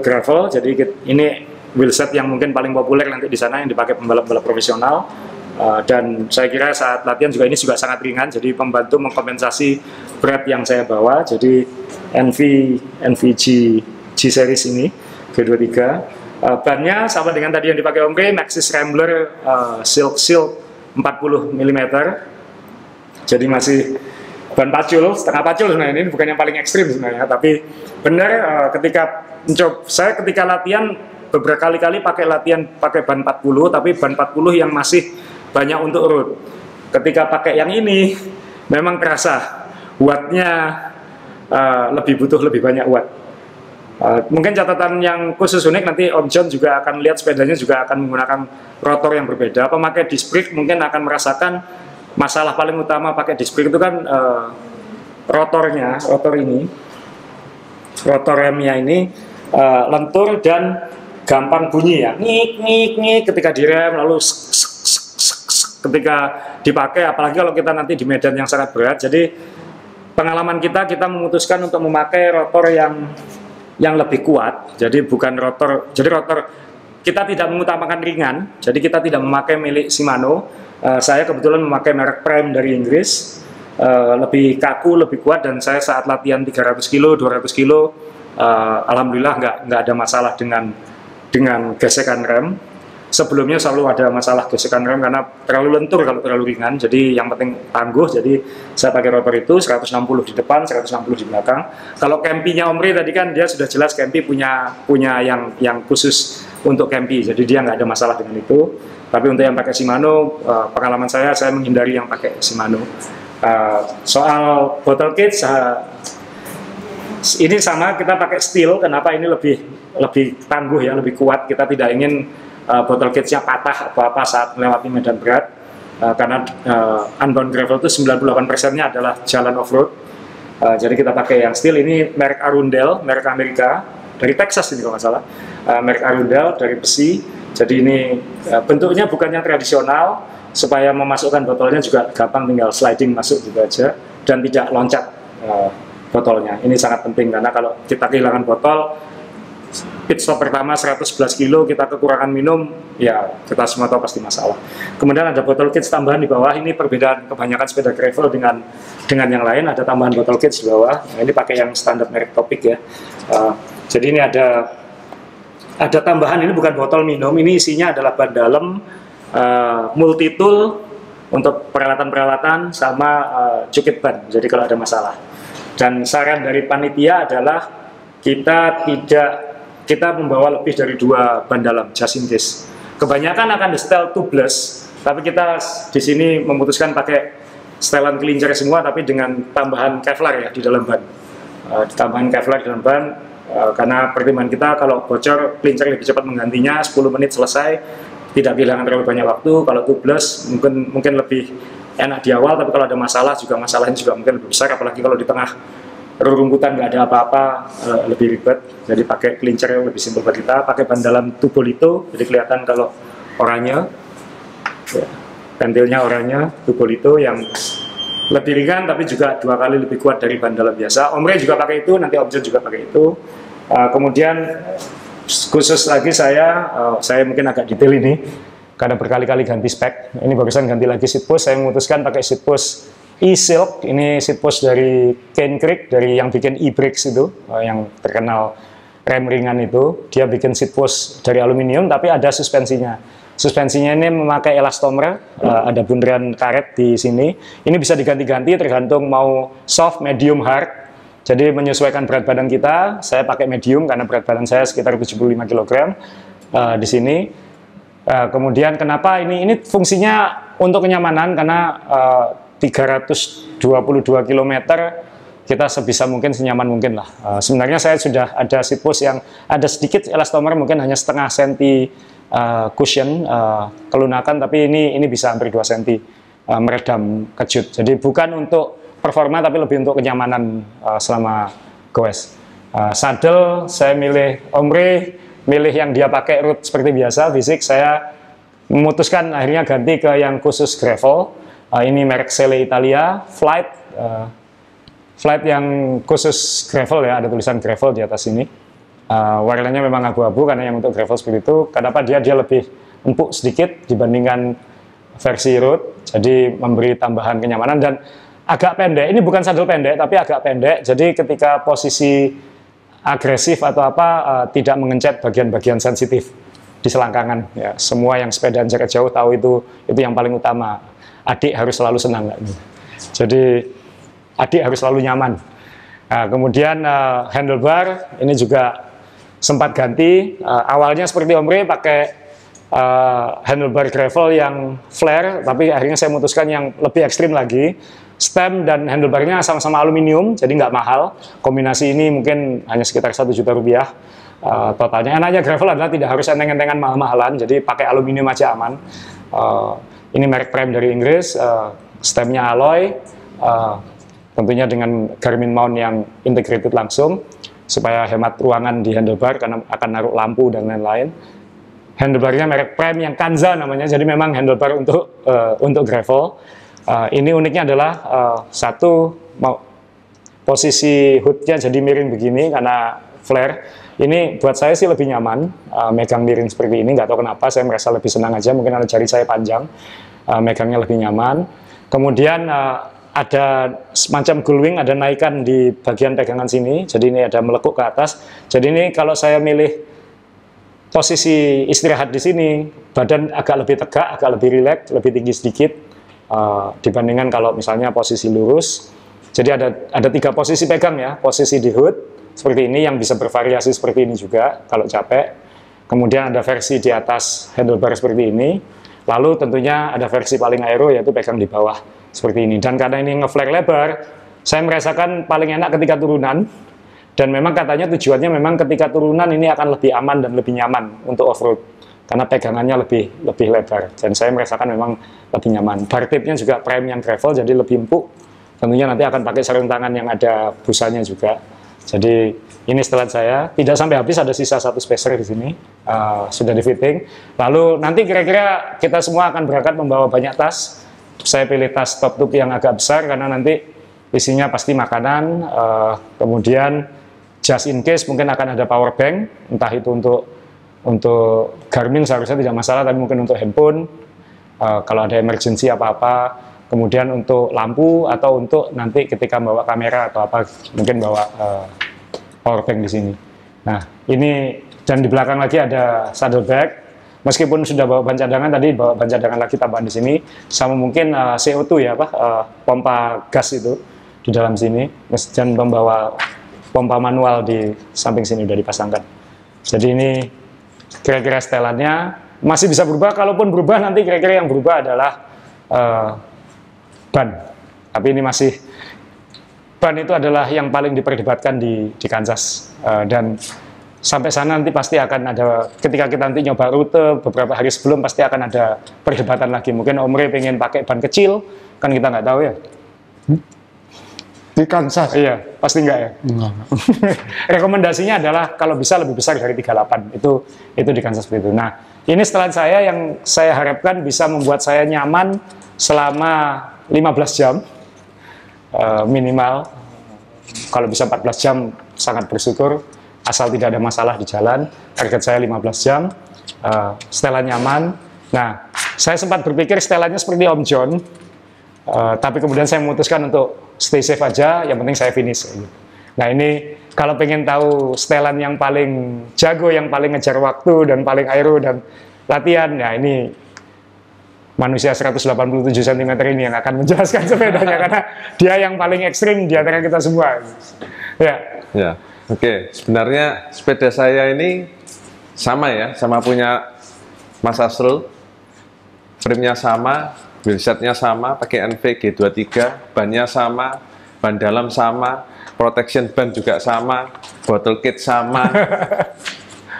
gravel. Jadi ini wheelset yang mungkin paling populer nanti di sana yang dipakai pembalap-pembalap profesional. Dan saya kira saat latihan juga ini juga sangat ringan, jadi membantu mengkompensasi berat yang saya bawa. Jadi NVG G series ini G23, bannya sama dengan tadi yang dipakai Om Ray, Maxxis Rambler Silk 40 mm. Jadi masih ban pacul, setengah pacul sebenarnya, ini bukan yang paling ekstrim sebenarnya, tapi benar saya ketika latihan beberapa kali pakai ban 40, tapi ban 40 yang masih banyak untuk road. Ketika pakai yang ini memang terasa wattnya butuh lebih banyak watt. Mungkin catatan yang khusus unik, nanti Om John juga akan lihat sepedanya juga akan menggunakan rotor yang berbeda. Pemakai disc brake mungkin akan merasakan masalah paling utama pakai disc brake itu kan rotor remnya ini lentur dan gampang bunyi ya, ngik ketika direm, lalu ketika dipakai, apalagi kalau kita nanti di medan yang sangat berat. Jadi pengalaman kita memutuskan untuk memakai rotor yang lebih kuat. Jadi bukan rotor kita tidak mengutamakan ringan, jadi kita tidak memakai milik Shimano. Saya kebetulan memakai merek Prime dari Inggris, lebih kaku, lebih kuat, dan saya saat latihan 300 kilo, 200 kilo, alhamdulillah nggak ada masalah dengan gesekan rem. Sebelumnya selalu ada masalah gesekan rem karena terlalu lentur kalau terlalu ringan. Jadi yang penting tangguh. Jadi saya pakai rotor itu 160 di depan, 160 di belakang. Kalau Campy-nya Om Ray tadi kan dia sudah jelas Campy punya yang khusus untuk Campy. Jadi dia nggak ada masalah dengan itu. Tapi untuk yang pakai Shimano, pengalaman saya menghindari yang pakai Shimano. Soal bottle cage, ini sama, kita pakai steel. Kenapa? Ini lebih tangguh ya, lebih kuat. Kita tidak ingin bottle cage-nya patah apa saat melewati medan berat, karena unbound gravel itu 98%-nya adalah jalan off-road. Jadi kita pakai yang steel. Ini merek Arundel, merek Amerika, dari Texas ini kalau nggak salah, merek Arundel dari besi. Jadi ini bentuknya bukan yang tradisional, supaya memasukkan botolnya juga gampang, tinggal sliding masuk gitu aja, dan tidak loncat botolnya. Ini sangat penting, karena kalau kita kehilangan botol, pit stop pertama 111 kilo, kita kekurangan minum, ya kita semua tahu pasti masalah. Kemudian ada bottle cage tambahan di bawah. Ini perbedaan kebanyakan sepeda gravel dengan yang lain, ada tambahan bottle cage di bawah. Nah, ini pakai yang standar merek Topic ya. Jadi ini ada tambahan, ini bukan botol minum, ini isinya adalah ban dalam, multi tool untuk peralatan-peralatan, sama cukit ban, jadi kalau ada masalah. Dan saran dari panitia adalah kita membawa lebih dari 2 ban dalam, just in case. Kebanyakan akan di setel tubeless, tapi kita di sini memutuskan pakai setelan kelincer semua, tapi dengan tambahan Kevlar ya di dalam ban. Tambahan Kevlar di dalam ban, karena pertimbangan kita kalau bocor, kelincer lebih cepat menggantinya, 10 menit selesai, tidak kehilangan terlalu banyak waktu. Kalau tubeless mungkin lebih enak di awal, tapi kalau ada masalah masalahnya juga mungkin lebih besar, apalagi kalau di tengah rerumputan nggak ada apa-apa, lebih ribet. Jadi pakai kelincer yang lebih simpel buat kita. Pakai ban dalam Tubolito, jadi kelihatan kalau oranye, ya, pentilnya oranye, Tubolito yang lebih ringan tapi juga 2 kali lebih kuat dari ban dalam biasa. Omre juga pakai itu, nanti Omjet juga pakai itu. Kemudian khusus lagi saya mungkin agak detail ini karena berkali-kali ganti spek. Ini barusan ganti lagi seat post, saya memutuskan pakai seat post E-Silk. Ini seat post dari Cane Creek, dari yang bikin e-brakes itu, yang terkenal rem ringan itu. Dia bikin seat post dari aluminium tapi ada suspensinya. Suspensinya ini memakai elastomer, ada bundaran karet di sini. Ini bisa diganti-ganti tergantung mau soft, medium, hard. Jadi menyesuaikan berat badan kita. Saya pakai medium karena berat badan saya sekitar 75 kg di sini. Kemudian kenapa ini fungsinya untuk kenyamanan karena 322 km kita sebisa mungkin, senyaman mungkin lah. Sebenarnya saya sudah ada seat post yang ada sedikit elastomer, mungkin hanya setengah senti cushion kelunakan, tapi ini bisa hampir 2 cm meredam kejut. Jadi bukan untuk performa tapi lebih untuk kenyamanan selama goes. Saddle saya milih Omre, milih yang dia pakai root seperti biasa, fisik. Saya memutuskan akhirnya ganti ke yang khusus gravel. Ini merek Selle Italia, Flight yang khusus gravel ya, ada tulisan gravel di atas ini. Warnanya memang abu-abu karena yang untuk gravel seperti itu. Kenapa dia lebih empuk sedikit dibandingkan versi road, jadi memberi tambahan kenyamanan dan agak pendek. Ini bukan saddle pendek tapi agak pendek, jadi ketika posisi agresif atau apa tidak mengencet bagian-bagian sensitif di selangkangan ya. Semua yang sepedaan jarak jauh tahu itu yang paling utama. Adik harus selalu senang, jadi adik harus selalu nyaman. Kemudian handlebar ini juga sempat ganti. Awalnya seperti Omre pakai handlebar gravel yang flare, tapi akhirnya saya memutuskan yang lebih ekstrim lagi. Stem dan handlebarnya sama-sama aluminium, jadi nggak mahal. Kombinasi ini mungkin hanya sekitar 1 juta rupiah totalnya. Enaknya gravel adalah tidak harus enteng-entengan mahal-mahalan, jadi pakai aluminium aja aman. Ini merek Prime dari Inggris, stemnya alloy, tentunya dengan Garmin mount yang integrated langsung, supaya hemat ruangan di handlebar karena akan naruh lampu dan lain-lain. Handlebarnya merek Prime yang Kanza namanya, jadi memang handlebar untuk gravel. Ini uniknya adalah posisi hoodnya jadi miring begini karena flare. Ini buat saya sih lebih nyaman megang miring seperti ini, nggak tahu kenapa, saya merasa lebih senang aja, mungkin ada jari saya panjang, megangnya lebih nyaman. Kemudian ada semacam gullwing, ada naikan di bagian pegangan sini, jadi ini ada melekuk ke atas. Jadi ini kalau saya milih posisi istirahat di sini, badan agak lebih tegak, agak lebih rileks, lebih tinggi sedikit dibandingkan kalau misalnya posisi lurus. Jadi ada 3 posisi pegang ya, posisi di hood seperti ini yang bisa bervariasi seperti ini juga kalau capek. Kemudian ada versi di atas handlebar seperti ini. Lalu tentunya ada versi paling aero yaitu pegang di bawah seperti ini. Dan karena ini nge-flare lebar, saya merasakan paling enak ketika turunan. Dan memang katanya tujuannya memang ketika turunan ini akan lebih aman dan lebih nyaman untuk off-road. Karena pegangannya lebih lebar. Dan saya merasakan memang lebih nyaman. Bar tipnya juga Prime yang gravel, jadi lebih empuk. Tentunya nanti akan pakai sarung tangan yang ada busanya juga. Jadi ini setelan saya, tidak sampai habis, ada sisa 1 spacer di sini, sudah di fitting. Lalu nanti kira-kira kita semua akan berangkat membawa banyak tas. Saya pilih tas top tube yang agak besar karena nanti isinya pasti makanan, kemudian just in case mungkin akan ada power bank, entah itu untuk Garmin seharusnya tidak masalah, tapi mungkin untuk handphone, kalau ada emergency apa-apa, kemudian untuk lampu atau untuk nanti ketika bawa kamera atau apa, mungkin bawa power bank di sini. Nah ini, dan di belakang lagi ada saddle bag. Meskipun sudah bawa ban cadangan, tadi bawa ban cadangan lagi tambahan di sini, sama mungkin CO2 ya, pompa gas itu di dalam sini, dan membawa pompa manual di samping sini udah dipasangkan. Jadi ini kira-kira setelannya masih bisa berubah, kalaupun berubah nanti kira-kira yang berubah adalah ban. Tapi ini masih, ban itu adalah yang paling diperdebatkan di Kansas, dan sampai sana nanti pasti akan ada, ketika kita nanti nyoba rute beberapa hari sebelum pasti akan ada perdebatan lagi. Mungkin Omre pengen pakai ban kecil, kan kita nggak tahu ya. Di Kansas? Iya, pasti enggak ya? Enggak. Rekomendasinya adalah kalau bisa lebih besar dari 38, itu di Kansas seperti itu. Nah, ini setelan saya yang saya harapkan bisa membuat saya nyaman selama 15 jam. minimal. Kalau bisa 14 jam sangat bersyukur, asal tidak ada masalah di jalan. Target saya 15 jam, setelan nyaman. Nah, saya sempat berpikir setelannya seperti Om John, tapi kemudian saya memutuskan untuk stay safe aja, yang penting saya finish. Nah, ini kalau pengen tahu setelan yang paling jago, yang paling ngejar waktu, dan paling aero, dan latihan, ya ini manusia 187 cm ini yang akan menjelaskan sepedanya, karena dia yang paling ekstrim di antara kita semua. Ya, oke. Sebenarnya sepeda saya ini sama ya, sama punya Mas Asrul. Frame-nya sama, wheelsetnya sama, pakai NV G23, bannya sama, ban dalam sama, protection ban juga sama, bottle kit sama,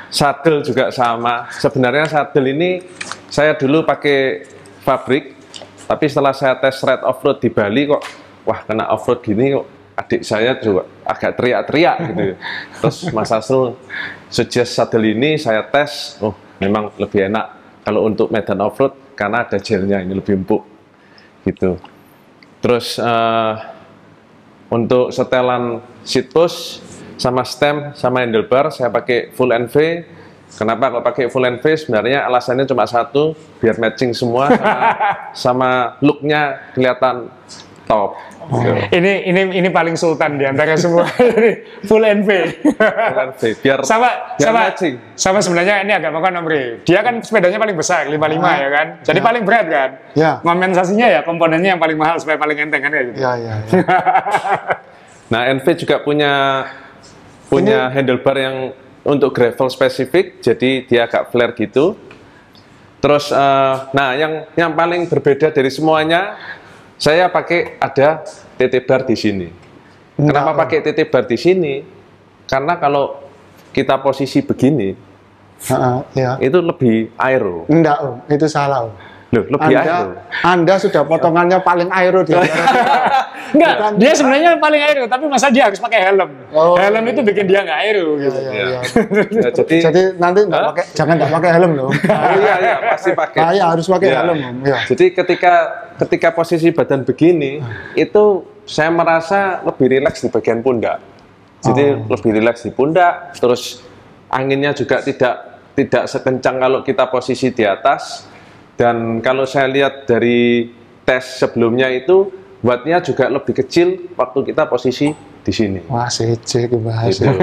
saddle juga sama. Sebenarnya saddle ini saya dulu pakai pabrik, tapi setelah saya tes ride off-road di Bali kok, wah kena off-road gini kok, adik saya juga agak teriak-teriak gitu. Terus Mas Asrul suggest saddle ini, saya tes, oh memang lebih enak kalau untuk medan off-road karena ada gelnya, ini lebih empuk gitu. Terus untuk setelan seat post sama stem sama handlebar saya pakai full NV. Kenapa kalau pakai full NV? Sebenarnya alasannya cuma satu, biar matching semua sama looknya kelihatan top. Ini paling sultan di antara semua. Full NV. Full NV biar matching. Sama sebenarnya ini agak makan Om Ri. Dia kan sepedanya paling besar 55 ya kan. Jadi paling berat kan. Ya. Kompensasinya ya komponennya yang paling mahal supaya paling enteng kan kayak gitu. Ya. Nah, NV juga punya handlebar yang untuk gravel spesifik, jadi dia agak flare gitu. Terus, nah yang paling berbeda dari semuanya, saya pakai ada TT bar di sini. Kenapa pakai TT bar di sini? Karena kalau kita posisi begini, itu lebih aero. Enggak, Om, itu salah, Om. Loh, lebih aero. Anda sudah potongannya paling aero di antara Enggak, dia sebenarnya paling aero, tapi masa dia harus pakai helm. Helm itu bikin dia nggak aero gitu. Iya. Ya, Jadi nanti jangan nggak pakai helm loh. Iya, pasti pakai. Saya harus pakai helm, Om. Ya. Jadi ketika posisi badan begini, itu saya merasa lebih rileks di bagian pundak. Jadi lebih rileks di pundak, terus anginnya juga tidak sekencang kalau kita posisi di atas. Dan kalau saya lihat dari tes sebelumnya itu, wattnya juga lebih kecil waktu kita posisi di sini. Wah, CC kebahas. Gitu.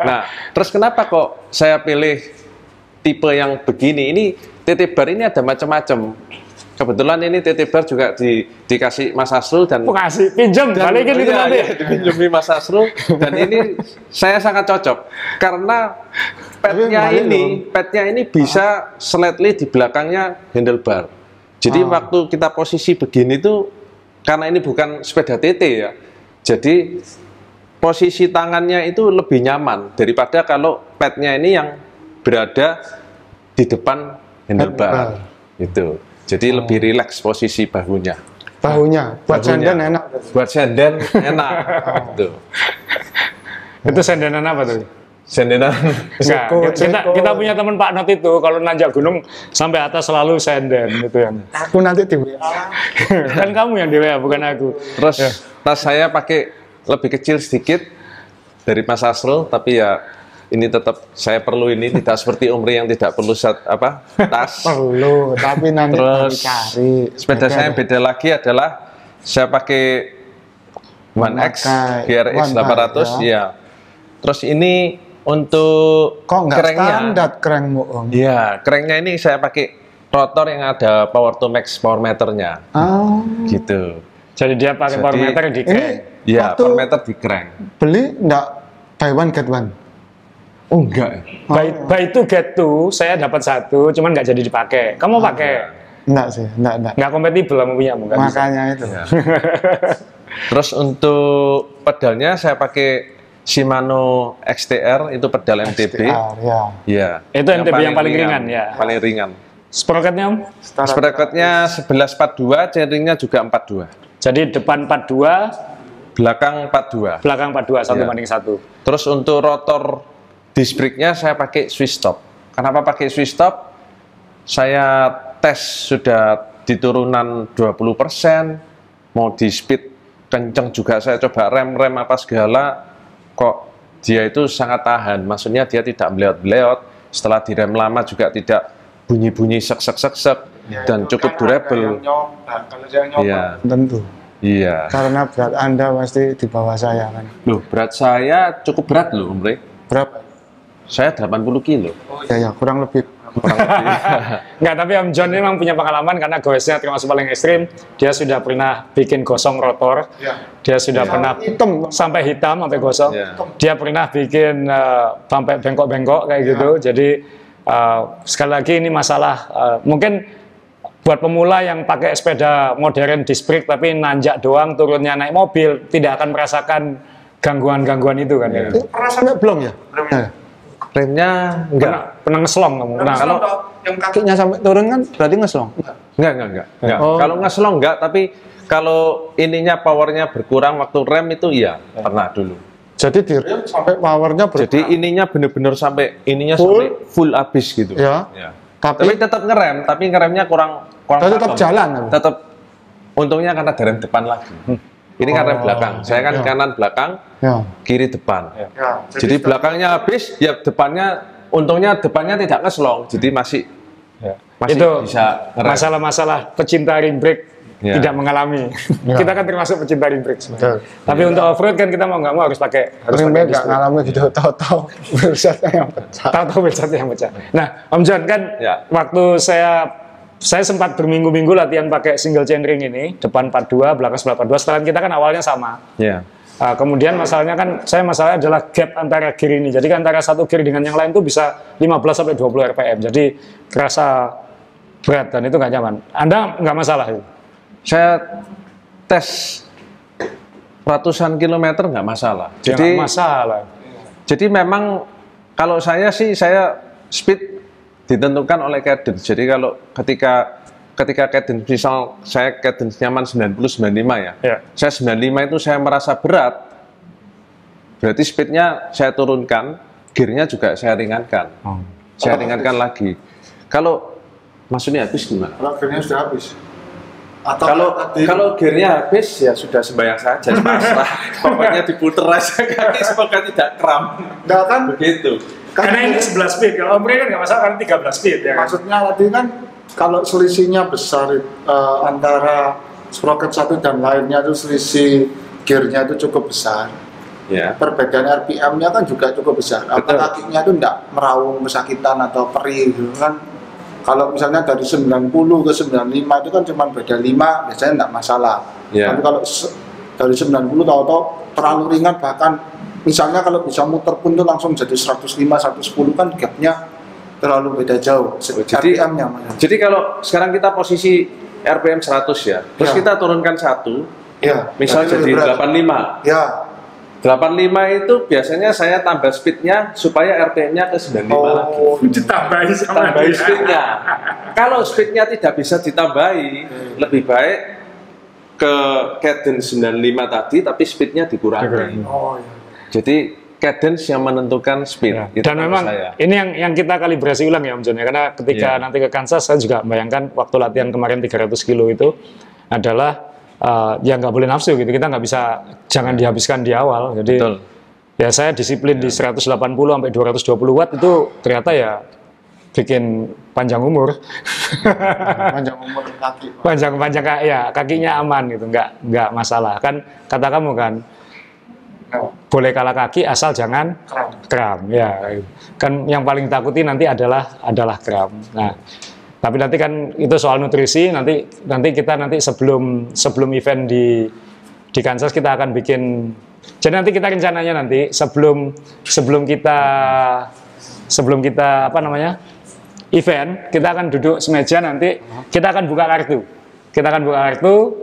Nah, terus kenapa kok saya pilih tipe yang begini? Ini TT bar ini ada macam-macam. Kebetulan ini TT bar juga dikasih Mas Asrul dan pinjam, balikin itu nanti. Dipinjami Mas Asrul, dan ini saya sangat cocok karena padnya ini bisa slightly di belakangnya handlebar. Jadi waktu kita posisi begini tuh, karena ini bukan sepeda TT ya, jadi posisi tangannya itu lebih nyaman daripada kalau padnya ini yang berada di depan handlebar. Itu. Jadi lebih rileks posisi bahunya. Buat senden enak. Buat senden enak. Itu sendenan apa tuh? Sendenan. Kita punya teman Pak Not itu kalau nanjak gunung sampai atas selalu senden gitu ya. Aku nanti di WA. Kan kamu yang di WA bukan aku. Terus tas saya pakai lebih kecil sedikit dari Mas Asrul, tapi ya ini tetap saya perlu ini, tidak seperti Umri yang tidak perlu tas. Perlu, tapi nanti cari. Sepeda saya beda lagi adalah saya pakai One X GRX 800 ya. Terus ini untuk cranknya standar crankmu, Om. Iya, cranknya ini saya pakai rotor yang ada power to max power meternya. Gitu. Jadi dia pakai power meter di crank. Iya, power meter di crank. Beli enggak buy one get one? Oh enggak. Buy two get two, saya dapat satu, cuman nggak jadi dipakai. Kamu pakai? Enggak sih, enggak. Nggak kompatibel sama punya, bukan? Makanya bisa. Itu. Ya. Terus untuk pedalnya saya pakai Shimano XTR, itu pedal MTB. Ya. Itu MTB yang paling ringan ya. Paling ringan. Sprocketnya, Om? Sprocketnya 1142, chainringnya juga 42. Jadi depan 42, belakang 42. Belakang 42, 1:1. Terus untuk rotor disc brake-nya saya pakai Swiss Stop. Kenapa pakai Swiss Stop? Saya tes sudah di turunan 20%, mau di speed kenceng juga saya coba rem apa segala, kok dia itu sangat tahan. Maksudnya dia tidak meleot-meleot. Setelah direm lama juga tidak bunyi-bunyi sek dan cukup durable. Kalau saya nyoba, Iya. Tentu. Iya. Karena berat Anda pasti di bawah saya kan. Loh, berat saya cukup berat loh, Om Rey. Berapa? Saya 80 kilo. Ya, kurang lebih. Kurang lebih. Enggak, tapi Om John ini memang punya pengalaman karena goesnya termasuk paling ekstrim. Dia sudah pernah bikin gosong rotor. ya. Dia sudah pernah Hitam. sampai hitam, sampai gosong. Ya. Dia pernah bikin sampai bengkok-bengkok kayak gitu. Jadi sekali lagi ini masalah mungkin buat pemula yang pakai sepeda modern disc brake tapi nanjak doang, turunnya naik mobil, tidak akan merasakan gangguan-gangguan itu kan. Ya. Pernah sampai belum ya? Ya. Remnya enggak. Pernah ngeslong kamu. Nah, Kalau yang kaki Kakinya sampai turun kan berarti ngeslong. Enggak. Oh. Kalau ngeslong enggak, tapi kalau ininya powernya berkurang waktu rem itu iya, pernah dulu. Jadi di rem sampai powernya Jadi ininya bener-bener sampai ininya Full? sampai full habis gitu. Ya. Tapi tetap ngerem, tapi ngeremnya kurang tetap cakep. jalan. Tetap untungnya karena ada rem depan lagi. Ini kan rem belakang. Saya kan Ya. kanan belakang, Ya. kiri depan. ya, Jadi belakangnya habis, ya depannya untungnya depannya tidak ngeslong. Jadi masih itu bisa ngerem. masalah-masalah pecinta ring brake Ya. tidak mengalami. Ya. Kita kan termasuk pecinta ring brake sebenarnya. Betul. Tapi untuk off-road kan kita mau nggak mau harus pakai Remnya disc nggak brake. ngalamin gitu, tahu-tahu bersatnya yang pecah. Tahu-tahu bersatnya yang pecah. Nah, Om John kan Ya. waktu saya sempat berminggu-minggu latihan pakai single chain ring ini, depan 42, belakang 42. Setelan kita kan awalnya sama. Ya. Kemudian masalahnya kan, masalahnya adalah gap antara gear ini. Jadi kan antara satu gear dengan yang lain tuh bisa 15 sampai 20 RPM. Jadi kerasa berat dan itu nggak nyaman. Anda nggak masalah itu? Saya tes ratusan kilometer nggak masalah. Ya, nggak masalah. Jadi memang kalau saya sih saya speed ditentukan oleh cadence. Jadi kalau ketika cadence misal saya cadence nyaman 90 95 ya. Ya. Saya 95 itu saya merasa berat. Berarti speednya saya turunkan, gearnya juga saya ringankan. Saya ringankan lagi. Kalau maksudnya habis gimana? kalau gearnya sudah habis. Atau Kalau gearnya habis ya sudah sembahyang saja pasrah. Pokoknya diputer aja kaki semoga tidak kram. enggak kan? Begitu. Karena ini 11 speed, kalau Om Rey kan nggak masalah karena 13 speed ya. Maksudnya tadi kan kalau selisihnya besar antara sprocket satu dan lainnya itu selisih gearnya itu cukup besar. Ya. Perbedaan RPM-nya kan juga cukup besar. Apa Betul. kakinya itu enggak meraung kesakitan atau perih gitu kan. Kalau misalnya dari 90 ke 95 itu kan cuma beda 5, biasanya enggak masalah. Ya. Tapi kalau dari 90 tahu-tahu terlalu ringan, bahkan misalnya kalau bisa muter pun itu langsung jadi 105, 110 kan gapnya terlalu beda jauh. Jadi- RPM-nya Jadi kalau sekarang kita posisi RPM 100 ya, terus Ya. kita turunkan 1, ya, misalnya jadi 85. Ya. 85 itu biasanya saya tambah speednya supaya RPM-nya ke 95 lagi. Ditambahi sama Tambahi dia. speednya. Kalau speednya tidak bisa ditambahi, lebih baik ke cadence 95 tadi, tapi speednya dikurangi. Oh iya. Jadi cadence yang menentukan speed. Ya. Itu Dan kalau memang saya. ini yang kita kalibrasi ulang ya Om John ya, karena ketika Iya. nanti ke Kansas saya juga bayangkan waktu latihan kemarin 300 kilo itu adalah ya nggak boleh nafsu gitu, kita nggak bisa, jangan dihabiskan di awal. Jadi Betul. ya saya disiplin di 180 sampai 220 watt itu ternyata ya bikin panjang umur. Panjang umur kaki. Panjang ya kakinya aman gitu, nggak masalah kan, kata kamu kan boleh kalah kaki asal jangan kram ya kan, yang paling takuti nanti adalah kram. Nah tapi nanti kan itu soal nutrisi, nanti kita sebelum event di Kansas kita akan bikin, jadi nanti kita rencananya nanti sebelum kita apa namanya event, kita akan duduk semeja, nanti kita akan buka kartu,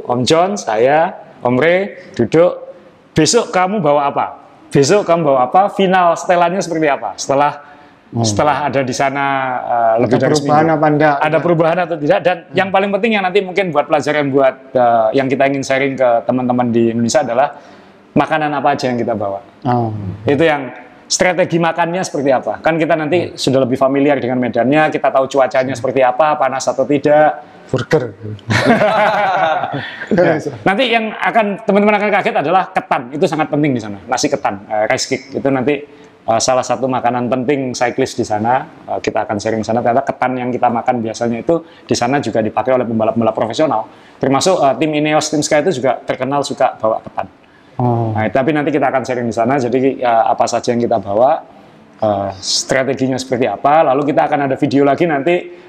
Om John, saya, Om Rey duduk, besok kamu bawa apa, final setelannya seperti apa setelah ada di sana lebih dari perubahan seminggu. apa enggak? Ada perubahan atau tidak, dan yang paling penting yang nanti mungkin buat pelajaran buat yang kita ingin sharing ke teman-teman di Indonesia adalah makanan apa aja yang kita bawa. Oh. Itu yang strategi makannya seperti apa. Kan kita nanti sudah lebih familiar dengan medannya, kita tahu cuacanya seperti apa, panas atau tidak. Burger. Ya. Nanti yang akan teman-teman akan kaget adalah ketan, itu sangat penting di sana. Nasi ketan, rice cake itu nanti salah satu makanan penting cyclist di sana. Kita akan sharing di sana. Ternyata ketan yang kita makan biasanya itu di sana juga dipakai oleh pembalap-pembalap profesional. Termasuk tim Ineos, tim Sky itu juga terkenal suka bawa ketan. Nah, tapi nanti kita akan sharing di sana. Jadi apa saja yang kita bawa, strateginya seperti apa. Lalu kita akan ada video lagi nanti.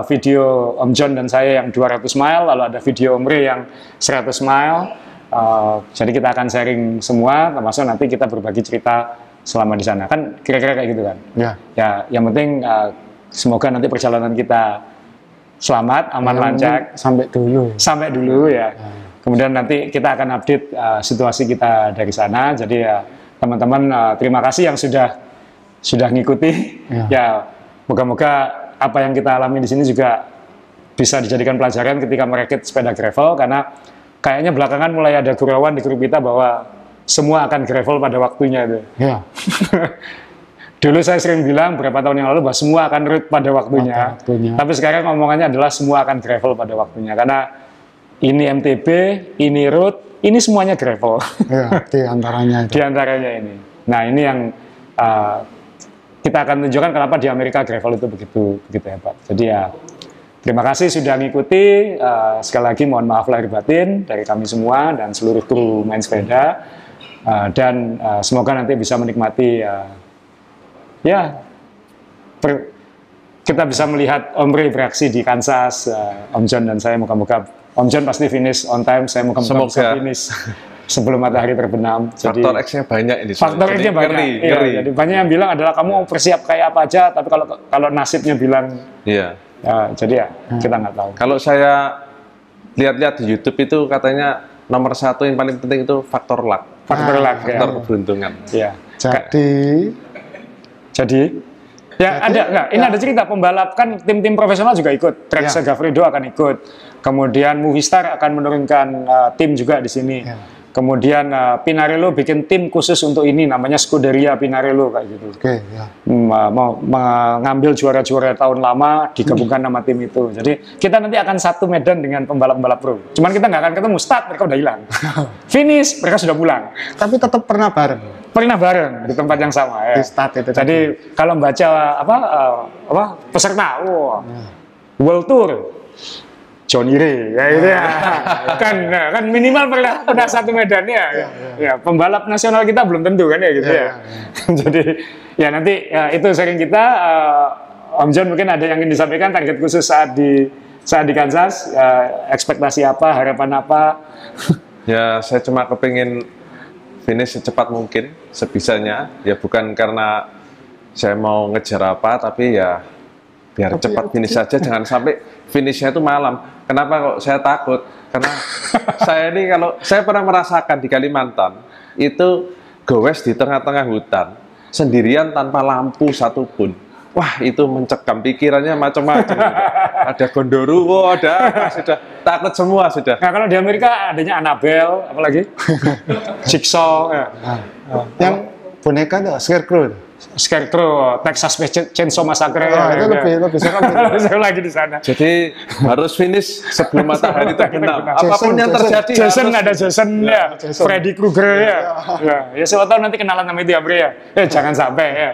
Video Om John dan saya yang 200 mile, lalu ada video Om Ray yang 100 mile. Jadi kita akan sharing semua, termasuk nanti kita berbagi cerita selama di sana. Kan kira-kira kayak gitu kan? Ya, yang penting semoga nanti perjalanan kita selamat, aman, lancar. Sampai dulu ya. Kemudian nanti kita akan update situasi kita dari sana. Jadi ya teman-teman terima kasih yang sudah ngikuti. Ya, moga-moga apa yang kita alami di sini juga bisa dijadikan pelajaran ketika merakit sepeda gravel, karena kayaknya belakangan mulai ada gurauan di grup kita bahwa semua akan gravel pada waktunya itu. Ya. Dulu saya sering bilang beberapa tahun yang lalu bahwa semua akan road pada waktunya. Tapi sekarang ngomongannya adalah semua akan gravel pada waktunya, karena ini MTB, ini road, ini semuanya gravel. Ya, di antaranya itu. Di antaranya ini. Nah, ini yang kita akan tunjukkan kenapa di Amerika gravel itu begitu hebat. Jadi ya terima kasih sudah mengikuti. Sekali lagi mohon maaf lahir batin dari kami semua dan seluruh kru main sepeda. Dan semoga nanti bisa menikmati kita bisa melihat Om Ray beraksi di Kansas, Om John dan saya moga-moga Om John pasti finish on time, saya moga-moga bisa finish sebelum matahari terbenam. Jadi, faktor X-nya banyak ini. Faktor X-nya banyak. Ngeri. Jadi banyak yang bilang adalah kamu persiap kayak apa aja, tapi kalau nasibnya bilang, jadi ya kita nggak tahu. Kalau saya lihat-lihat di YouTube itu katanya nomor satu yang paling penting itu faktor luck. Faktor luck, faktor keberuntungan. Ya. Jadi ya ada nggak? Ini ada cerita pembalap kan tim-tim profesional juga ikut. Trek Segafredo akan ikut. Kemudian Movistar akan menurunkan tim juga di sini. Kemudian Pinarello bikin tim khusus untuk ini, namanya Scuderia Pinarello kayak gitu. Mau mengambil juara-juara tahun lama digabungkan nama tim itu. Jadi kita nanti akan satu medan dengan pembalap-pembalap pro. Cuman kita nggak akan ketemu, start mereka udah hilang. Finish mereka sudah pulang. Tapi tetap pernah bareng. Pernah bareng di tempat yang sama ya. Di start itu. Jadi kalau baca peserta, World Tour. Johnny Ray, ya itu ya. kan minimal pernah satu medannya. Ya, pembalap nasional kita belum tentu kan ya gitu ya. Jadi ya nanti itu sharing kita. Om John mungkin ada yang ingin disampaikan target khusus saat di Kansas, ekspektasi apa, harapan apa? Ya saya cuma kepingin finish secepat mungkin, sebisanya. Ya bukan karena saya mau ngejar apa, tapi ya biar cepat finish saja, jangan sampai finishnya itu malam. Kenapa kok saya takut? Karena saya ini kalau saya pernah merasakan di Kalimantan itu gowes di tengah-tengah hutan sendirian tanpa lampu satupun. Wah itu mencekam, pikirannya macam-macam. Ada gondoruo, ada apa, sudah takut semua sudah. Nah kalau di Amerika adanya Annabelle, apalagi Jigsaw. Yang boneka tuh Scarecrow, Texas Chainsaw Massacre. Itu lebih seru lagi di sana. Jadi harus finish sebelum matahari terbenam. Apapun yang terjadi. Jason ya. Freddy Krueger ya. Ya siapa tahu nanti kenalan sama itu ya Bre ya. Jangan sampai ya.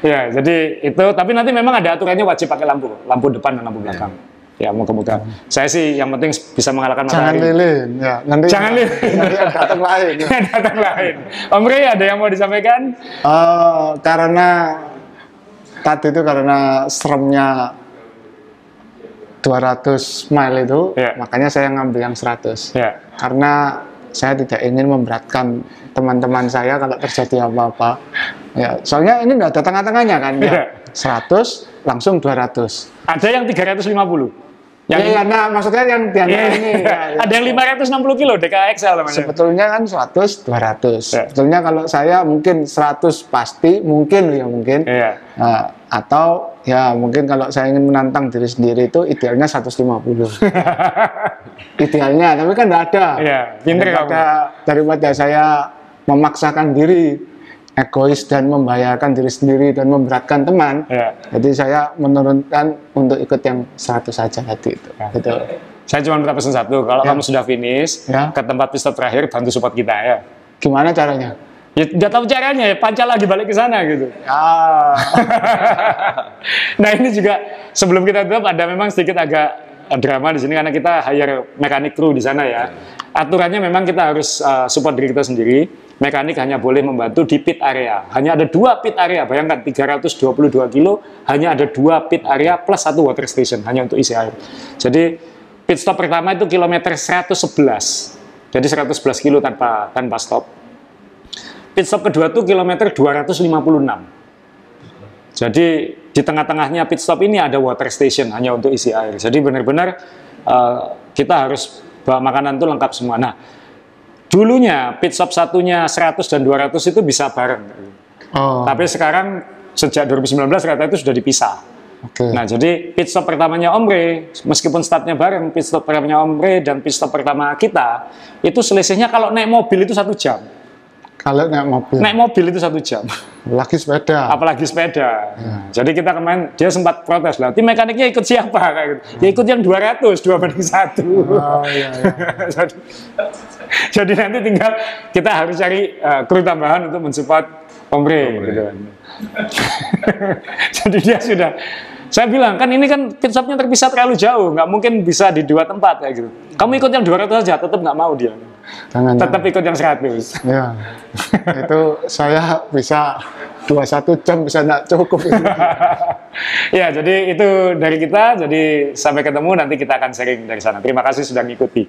Ya jadi itu. Tapi nanti memang ada aturannya wajib pakai lampu depan dan lampu belakang. Ya moga-moga. Saya sih yang penting bisa mengalahkan matahari. Jangan lilin. Ya, jangan lilin. Nanti datang lain. Ya. Datang lain. Om Ray ada yang mau disampaikan? Karena tadi itu karena seremnya 200 mile itu, makanya saya ngambil yang 100. Karena saya tidak ingin memberatkan teman-teman saya kalau terjadi apa-apa. Ya, soalnya ini nggak ada tengah-tengahnya kan. Ya. 100 langsung 200. Ada yang 350. Nah maksudnya yang di antara ini ada yang 560 kilo DKXL namanya. Sebetulnya kan 100 200. Sebetulnya kalau saya mungkin 100 pasti mungkin. Atau ya mungkin kalau saya ingin menantang diri sendiri itu idealnya 150. Idealnya, tapi kan nggak ada. Pinter kamu. Daripada saya memaksakan diri egois dan membahayakan diri sendiri dan memberatkan teman. Jadi saya menurunkan untuk ikut yang 100 saja tadi itu. Gitu. Saya cuma minta pesan satu, kalau kamu sudah finish ke tempat pit stop terakhir, bantu support kita ya. Gimana caranya? Ya nggak tahu caranya, ya pancal lagi balik ke sana gitu. Nah ini juga sebelum kita tutup ada memang sedikit agak drama di sini karena kita hire mekanik kru di sana ya. Aturannya memang kita harus support diri kita sendiri. Mekanik hanya boleh membantu di pit area. Hanya ada 2 pit area. Bayangkan 322 kilo hanya ada 2 pit area plus 1 water station hanya untuk isi air. Jadi pit stop pertama itu kilometer 111. Jadi 111 kilo tanpa stop. Pit stop kedua itu kilometer 256. Jadi di tengah-tengahnya pit stop ini ada water station hanya untuk isi air. Jadi benar-benar kita harus bawa makanan itu lengkap semua. Nah, dulunya pit stop satunya 100 dan 200 itu bisa bareng. Tapi sekarang sejak 2019 kereta itu sudah dipisah. Nah, jadi pit stop pertamanya Om Re, meskipun startnya bareng, pit stop pertamanya Om Re dan pit stop pertama kita, itu selisihnya kalau naik mobil itu 1 jam. Kalau naik mobil? Naik mobil itu 1 jam. Apalagi sepeda. Apalagi sepeda. Jadi kita kemarin, dia sempat protes lah, tim mekaniknya ikut siapa? Kayak gitu. Ya ikut yang 200, 2/1. Jadi nanti tinggal kita harus cari kru tambahan untuk mensupport Om Re. Gitu. Jadi dia sudah, saya bilang, kan ini kan pit stopnya terpisah terlalu jauh, nggak mungkin bisa di 2 tempat kayak gitu. Kamu ikut yang 200 saja, tetap nggak mau dia. Tetap ikut yang 100. Ya, itu saya bisa 21 jam bisa nggak cukup. Ya, jadi itu dari kita. Jadi sampai ketemu, nanti kita akan sharing dari sana. Terima kasih sudah mengikuti.